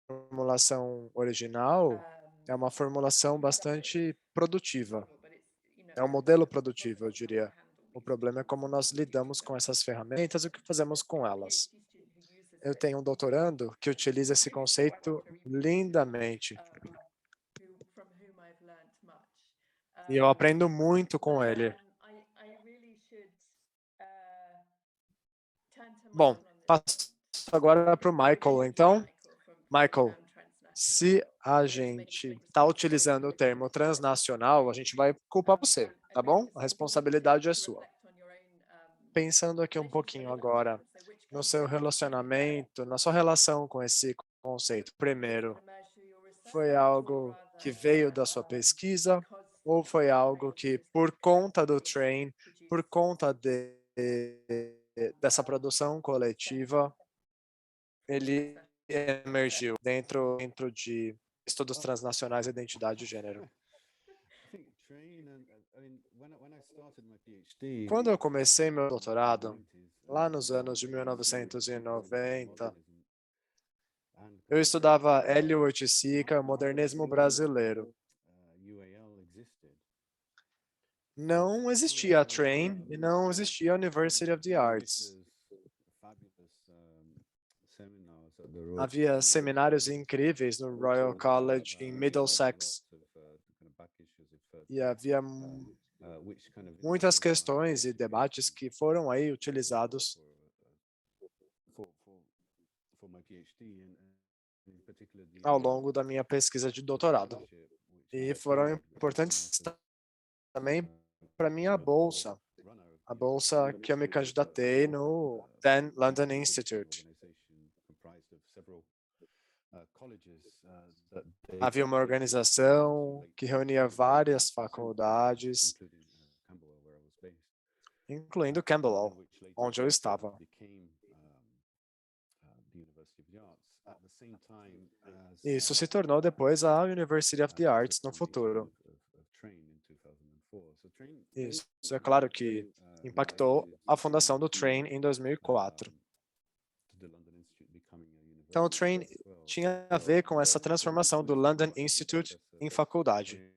formulação original é uma formulação bastante produtiva. É um modelo produtivo, eu diria. O problema é como nós lidamos com essas ferramentas e o que fazemos com elas. Eu tenho um doutorando que utiliza esse conceito lindamente. E eu aprendo muito com ele. Bom, passo agora para o Michael, então. Michael, se a gente está utilizando o termo transnacional, a gente vai culpar você, tá bom? A responsabilidade é sua. Pensando aqui um pouquinho agora no seu relacionamento, na sua relação com esse conceito. Primeiro, foi algo que veio da sua pesquisa ou foi algo que, por conta do train, por conta dessa produção coletiva, ele emergiu dentro de estudos transnacionais e identidade de gênero? Quando eu comecei meu doutorado, lá nos anos de 1990, eu estudava Hélio Oiticica, modernismo brasileiro. Não existia a Train e não existia a University of the Arts. Havia seminários incríveis no Royal College em Middlesex. E havia muitas questões e debates que foram aí utilizados ao longo da minha pesquisa de doutorado. E foram importantes também para minha bolsa, a bolsa que eu me candidatei no then London Institute. Havia uma organização que reunia várias faculdades, incluindo Camberwell, onde eu estava. Isso se tornou depois a University of the Arts no futuro. Isso é claro que impactou a fundação do Train em 2004. Então, o Train tinha a ver com essa transformação do London Institute em faculdade.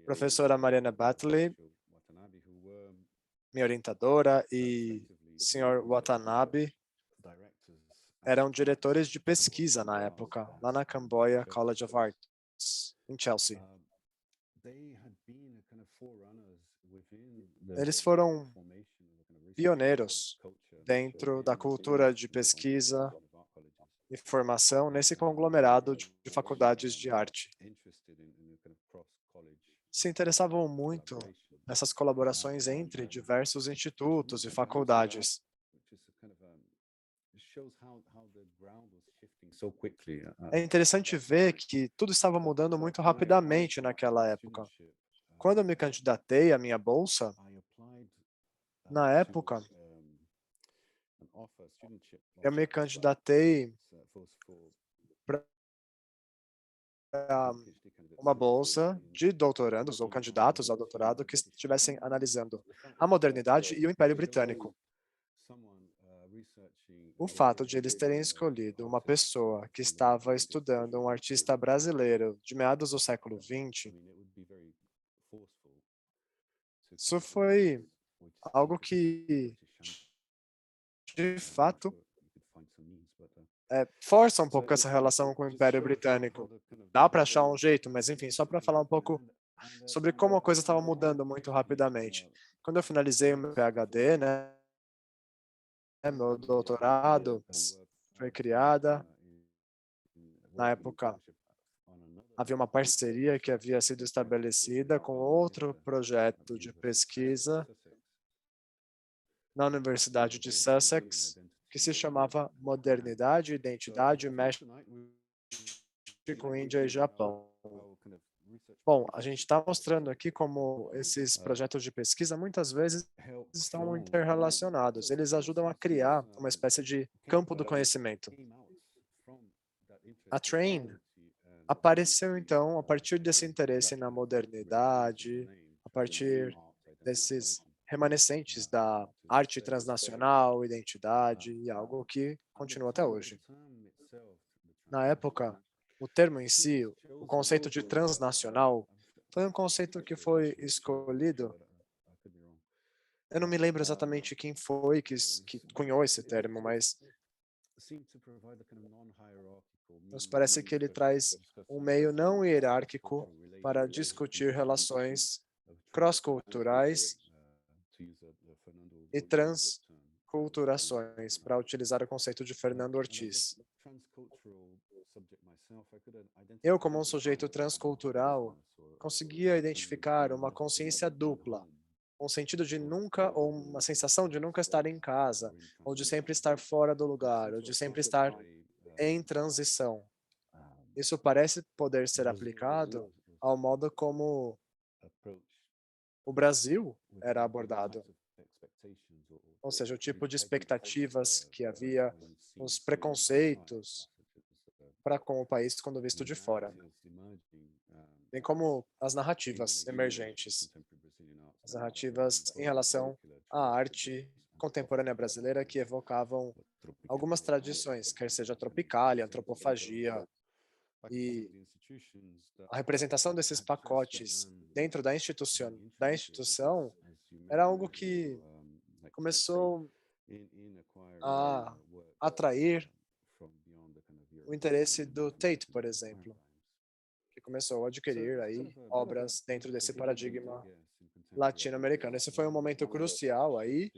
Professora Mariana Batley, minha orientadora, e Sr. Watanabe eram diretores de pesquisa na época, lá na Camboya College of Arts, em Chelsea. Eles foram pioneiros dentro da cultura de pesquisa e formação nesse conglomerado de faculdades de arte. Se interessavam muito nessas colaborações entre diversos institutos e faculdades. É interessante ver que tudo estava mudando muito rapidamente naquela época. Quando eu me candidatei à minha bolsa, na época, eu me candidatei para uma bolsa de doutorandos ou candidatos ao doutorado que estivessem analisando a modernidade e o Império Britânico. O fato de eles terem escolhido uma pessoa que estava estudando um artista brasileiro de meados do século XX, isso foi algo que, de fato, força um pouco essa relação com o Império Britânico. Dá para achar um jeito, mas enfim, só para falar um pouco sobre como a coisa estava mudando muito rapidamente. Quando eu finalizei o meu PhD, meu doutorado foi criada. Na época, havia uma parceria que havia sido estabelecida com outro projeto de pesquisa na Universidade de Sussex, que se chamava Modernidade, Identidade, México, Índia e Japão. Bom, a gente está mostrando aqui como esses projetos de pesquisa muitas vezes estão interrelacionados. Eles ajudam a criar uma espécie de campo do conhecimento. A Train apareceu, então, a partir desse interesse na modernidade, a partir desses remanescentes da arte transnacional, identidade, e algo que continua até hoje. Na época, o termo em si, o conceito de transnacional, foi um conceito que foi escolhido. Eu não me lembro exatamente quem foi que cunhou esse termo, mas nos parece que ele traz um meio não hierárquico para discutir relações cross-culturais e transculturações, para utilizar o conceito de Fernando Ortiz. Eu, como um sujeito transcultural, conseguia identificar uma consciência dupla, um sentido de nunca, ou uma sensação de nunca estar em casa, ou de sempre estar fora do lugar, ou de sempre estar em transição. Isso parece poder ser aplicado ao modo como o Brasil era abordado. Ou seja, o tipo de expectativas que havia, os preconceitos para com o país quando visto de fora, bem como as narrativas emergentes, as narrativas em relação à arte contemporânea brasileira que evocavam algumas tradições, quer seja tropicália, antropofagia, e a representação desses pacotes dentro da instituição era algo que começou a atrair o interesse do Tate, por exemplo, que começou a adquirir aí obras dentro desse paradigma latino-americano. Esse foi um momento crucial aí,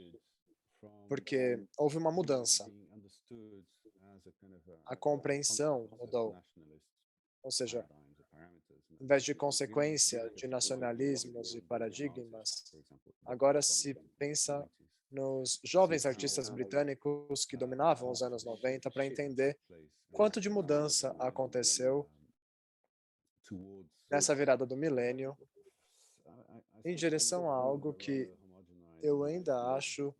porque houve uma mudança. A compreensão mudou. Ou seja, em vez de consequência de nacionalismos e paradigmas, agora se pensa nos jovens artistas britânicos que dominavam os anos 90 para entender quanto de mudança aconteceu nessa virada do milênio em direção a algo que eu ainda acho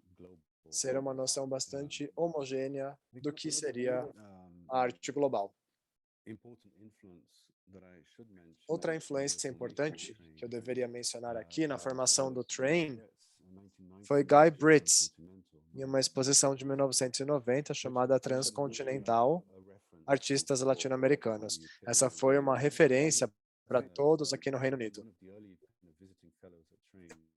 ser uma noção bastante homogênea do que seria a arte global. Outra influência importante que eu deveria mencionar aqui na formação do Train foi Guy Brits, em uma exposição de 1990 chamada Transcontinental, Artistas Latino-Americanos. Essa foi uma referência para todos aqui no Reino Unido.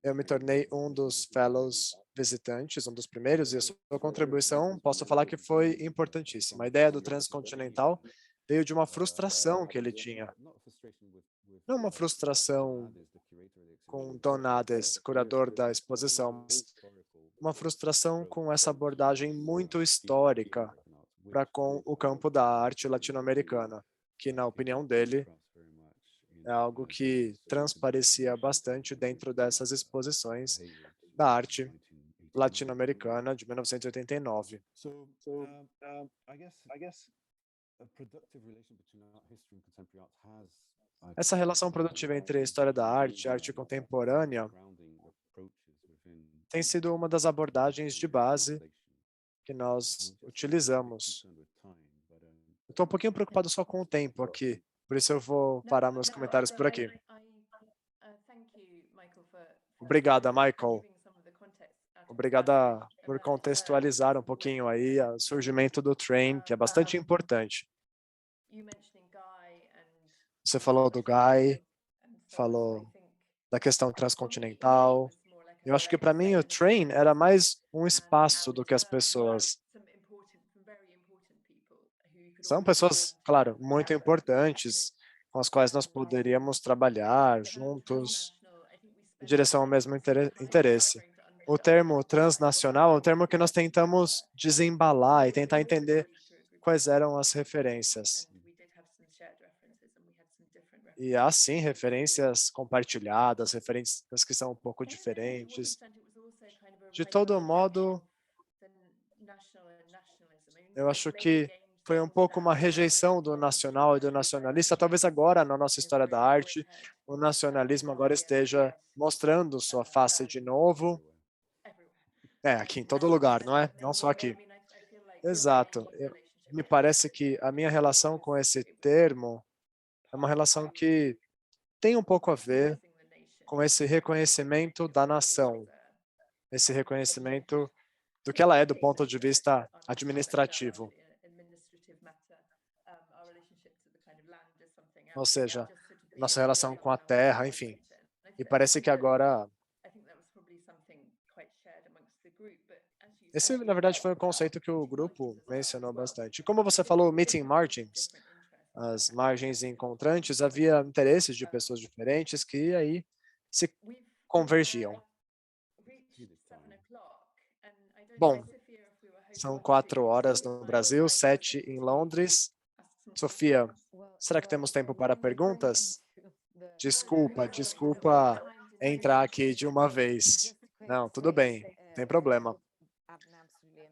Eu me tornei um dos fellows visitantes, um dos primeiros, e a sua contribuição, posso falar que foi importantíssima. A ideia do Transcontinental veio de uma frustração que ele tinha. Não uma frustração com Don Ades, curador da exposição, mas uma frustração com essa abordagem muito histórica para com o campo da arte latino-americana, que, na opinião dele, é algo que transparecia bastante dentro dessas exposições da arte latino-americana de 1989. Essa relação produtiva entre a história da arte e a arte contemporânea tem sido uma das abordagens de base que nós utilizamos. Estou um pouquinho preocupado só com o tempo aqui, por isso eu vou parar meus comentários por aqui. Obrigada, Michael. Obrigada por contextualizar um pouquinho aí o surgimento do Train, que é bastante importante. Você falou do Guy, falou da questão transcontinental. Eu acho que para mim o Train era mais um espaço do que as pessoas. São pessoas, claro, muito importantes, com as quais nós poderíamos trabalhar juntos em direção ao mesmo interesse. O termo transnacional é um termo que nós tentamos desembalar e tentar entender quais eram as referências. E há, sim, referências compartilhadas, referências que são um pouco diferentes. De todo modo, eu acho que foi um pouco uma rejeição do nacional e do nacionalista. Talvez agora, na nossa história da arte, o nacionalismo agora esteja mostrando sua face de novo. Aqui em todo lugar, não é? Não só aqui. Exato. Me parece que a minha relação com esse termo é uma relação que tem um pouco a ver com esse reconhecimento da nação, esse reconhecimento do que ela é do ponto de vista administrativo. Ou seja, nossa relação com a terra, enfim. E parece que agora... Esse, na verdade, foi um conceito que o grupo mencionou bastante. Como você falou, meeting margins, as margens encontrantes, havia interesses de pessoas diferentes que aí se convergiam. Bom, são 4 horas no Brasil, 7 em Londres. Sofia, será que temos tempo para perguntas? Desculpa entrar aqui de uma vez. Não, tudo bem, não tem problema.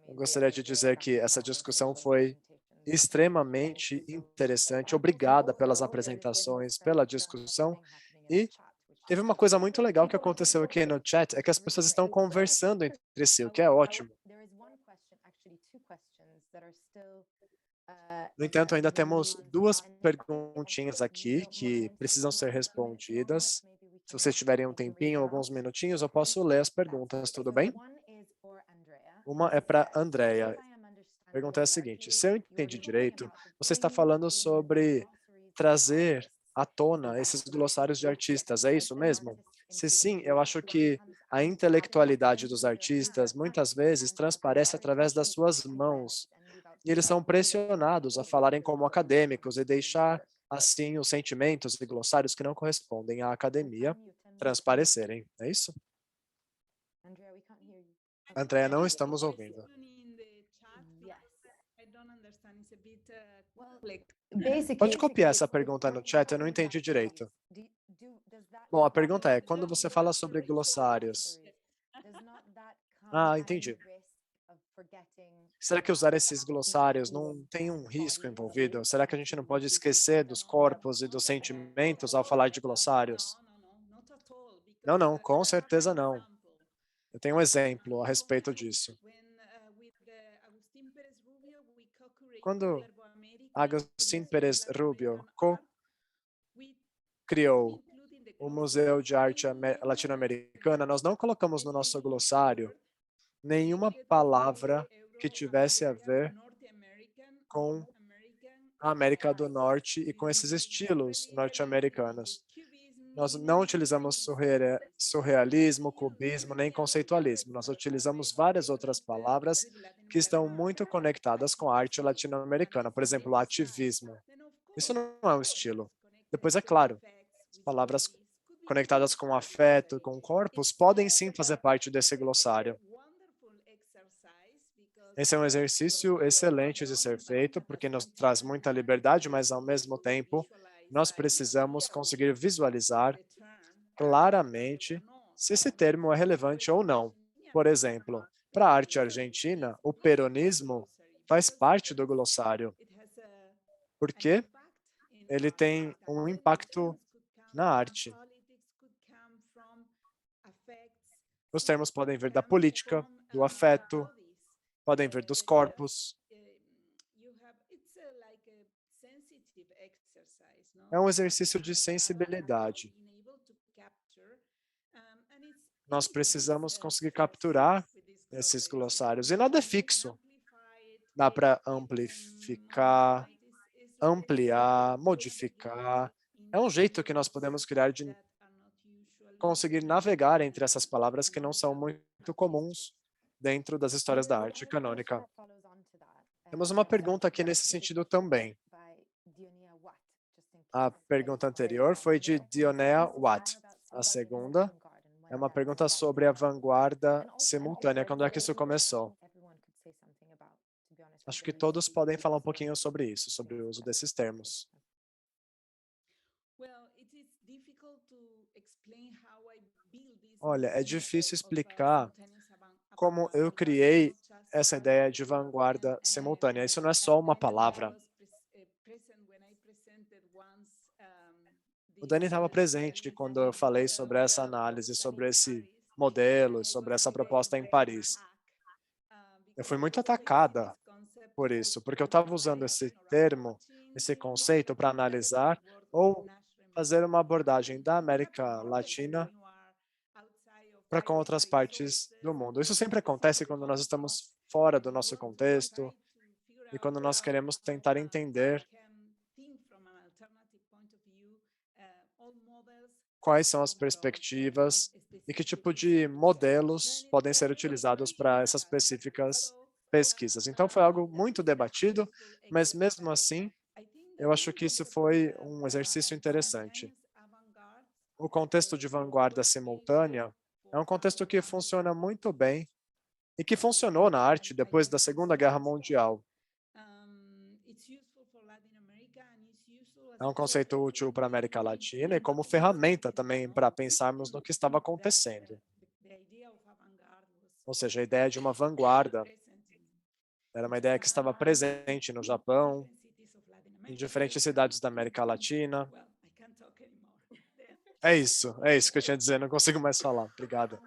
Eu gostaria de dizer que essa discussão foi extremamente interessante. Obrigada pelas apresentações, pela discussão. E teve uma coisa muito legal que aconteceu aqui no chat, é que as pessoas estão conversando entre si, o que é ótimo. No entanto, ainda temos 2 perguntinhas aqui que precisam ser respondidas. Se vocês tiverem um tempinho, alguns minutinhos, eu posso ler as perguntas, tudo bem? Uma é para a Andrea. A pergunta é a seguinte: se eu entendi direito, você está falando sobre trazer à tona esses glossários de artistas, é isso mesmo? Se sim, eu acho que a intelectualidade dos artistas muitas vezes transparece através das suas mãos. E eles são pressionados a falarem como acadêmicos e deixar, assim, os sentimentos e glossários que não correspondem à academia transparecerem. É isso? Andréa, não estamos ouvindo. Pode copiar essa pergunta no chat, eu não entendi direito. Bom, a pergunta é, quando você fala sobre glossários... entendi. Será que usar esses glossários não tem um risco envolvido? Será que a gente não pode esquecer dos corpos e dos sentimentos ao falar de glossários? Não, com certeza não. Eu tenho um exemplo a respeito disso. Quando Agustín Pérez Rubio criou o Museu de Arte Latino-Americana, nós não colocamos no nosso glossário nenhuma palavra que tivesse a ver com a América do Norte e com esses estilos norte-americanos. Nós não utilizamos surrealismo, cubismo, nem conceitualismo. Nós utilizamos várias outras palavras que estão muito conectadas com a arte latino-americana. Por exemplo, ativismo. Isso não é um estilo. Depois, é claro, palavras conectadas com afeto, com corpos, podem sim fazer parte desse glossário. Esse é um exercício excelente de ser feito, porque nos traz muita liberdade, mas ao mesmo tempo, nós precisamos conseguir visualizar claramente se esse termo é relevante ou não. Por exemplo, para a arte argentina, o peronismo faz parte do glossário, porque ele tem um impacto na arte. Os termos podem vir da política, do afeto, podem vir dos corpos. É um exercício de sensibilidade. Nós precisamos conseguir capturar esses glossários. E nada é fixo. Dá para amplificar, ampliar, modificar. É um jeito que nós podemos criar de conseguir navegar entre essas palavras que não são muito comuns dentro das histórias da arte canônica. Temos uma pergunta aqui nesse sentido também. A pergunta anterior foi de Dionea Watt. A segunda é uma pergunta sobre a vanguarda simultânea. Quando é que isso começou? Acho que todos podem falar um pouquinho sobre isso, sobre o uso desses termos. Olha, é difícil explicar como eu criei essa ideia de vanguarda simultânea. Isso não é só uma palavra. O Dani estava presente quando eu falei sobre essa análise, sobre esse modelo, sobre essa proposta em Paris. Eu fui muito atacada por isso, porque eu estava usando esse termo, esse conceito para analisar ou fazer uma abordagem da América Latina para com outras partes do mundo. Isso sempre acontece quando nós estamos fora do nosso contexto e quando nós queremos tentar entender quais são as perspectivas e que tipo de modelos podem ser utilizados para essas específicas pesquisas. Então, foi algo muito debatido, mas mesmo assim, eu acho que isso foi um exercício interessante. O contexto de vanguarda simultânea é um contexto que funciona muito bem e que funcionou na arte depois da Segunda Guerra Mundial. É um conceito útil para a América Latina e como ferramenta também para pensarmos no que estava acontecendo. Ou seja, a ideia de uma vanguarda era uma ideia que estava presente no Japão, em diferentes cidades da América Latina. É isso que eu tinha a dizer, não consigo mais falar. Obrigado.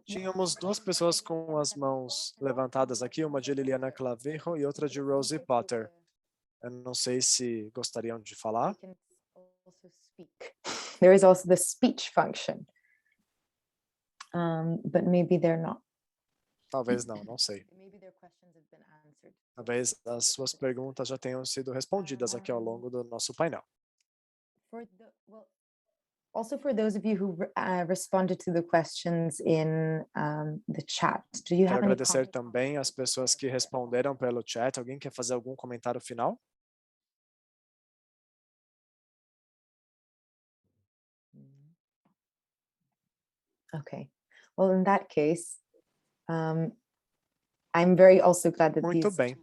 Tínhamos duas pessoas com as mãos levantadas aqui, uma de Liliana Claverro e outra de Rosie Potter. Eu não sei se gostariam de falar. There is also the speech function, but maybe they're not. Talvez não sei. Talvez as suas perguntas já tenham sido respondidas aqui ao longo do nosso painel. Also, for those of you who responded to the questions in the chat, do you Quero have any agradecer comments? também as pessoas que responderam pelo chat. Alguém quer fazer algum comentário final? Okay. Well, in that case, I'm very also glad that Muito these bem.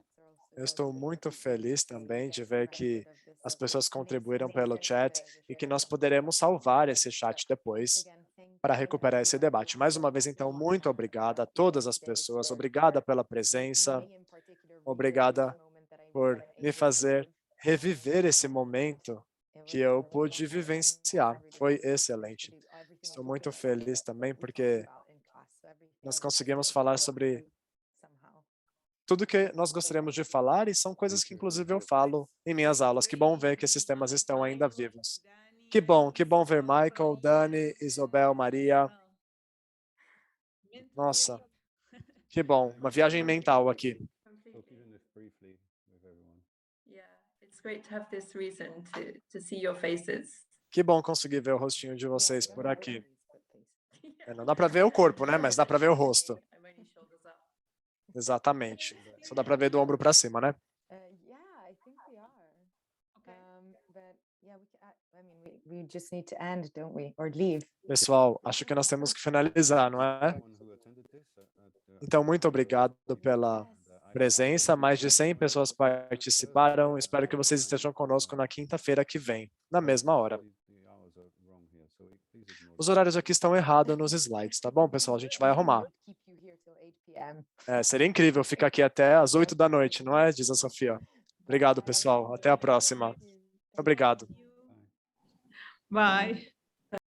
Eu estou muito feliz também de ver que as pessoas contribuíram pelo chat e que nós poderemos salvar esse chat depois para recuperar esse debate. Mais uma vez, então, muito obrigada a todas as pessoas. Obrigada pela presença. Obrigada por me fazer reviver esse momento que eu pude vivenciar. Foi excelente. Estou muito feliz também porque nós conseguimos falar sobre tudo que nós gostaríamos de falar e são coisas que inclusive eu falo em minhas aulas. Que bom ver que esses temas estão ainda vivos. Que bom ver Michael, Dani, Isabel, Maria. Nossa, que bom, uma viagem mental aqui. Yeah, it's great to have this reason to see your faces. Que bom conseguir ver o rostinho de vocês por aqui. Não dá para ver o corpo, né? Mas dá para ver o rosto. I'm only shoulders up. Exatamente. Só dá para ver do ombro para cima, né? Yeah, I think we are. But yeah, I mean, we just need to end, don't we? Or leave. Pessoal, acho que nós temos que finalizar, não é? Então, muito obrigado pela presença. Mais de 100 pessoas participaram. Espero que vocês estejam conosco na quinta-feira que vem, na mesma hora. Os horários aqui estão errados nos slides, tá bom, pessoal? A gente vai arrumar. Keep you here till 8 p.m. Seria incrível ficar aqui até às 8 da noite, não é? Diz a Sofia. Obrigado, pessoal. Até a próxima. Obrigado. Bye.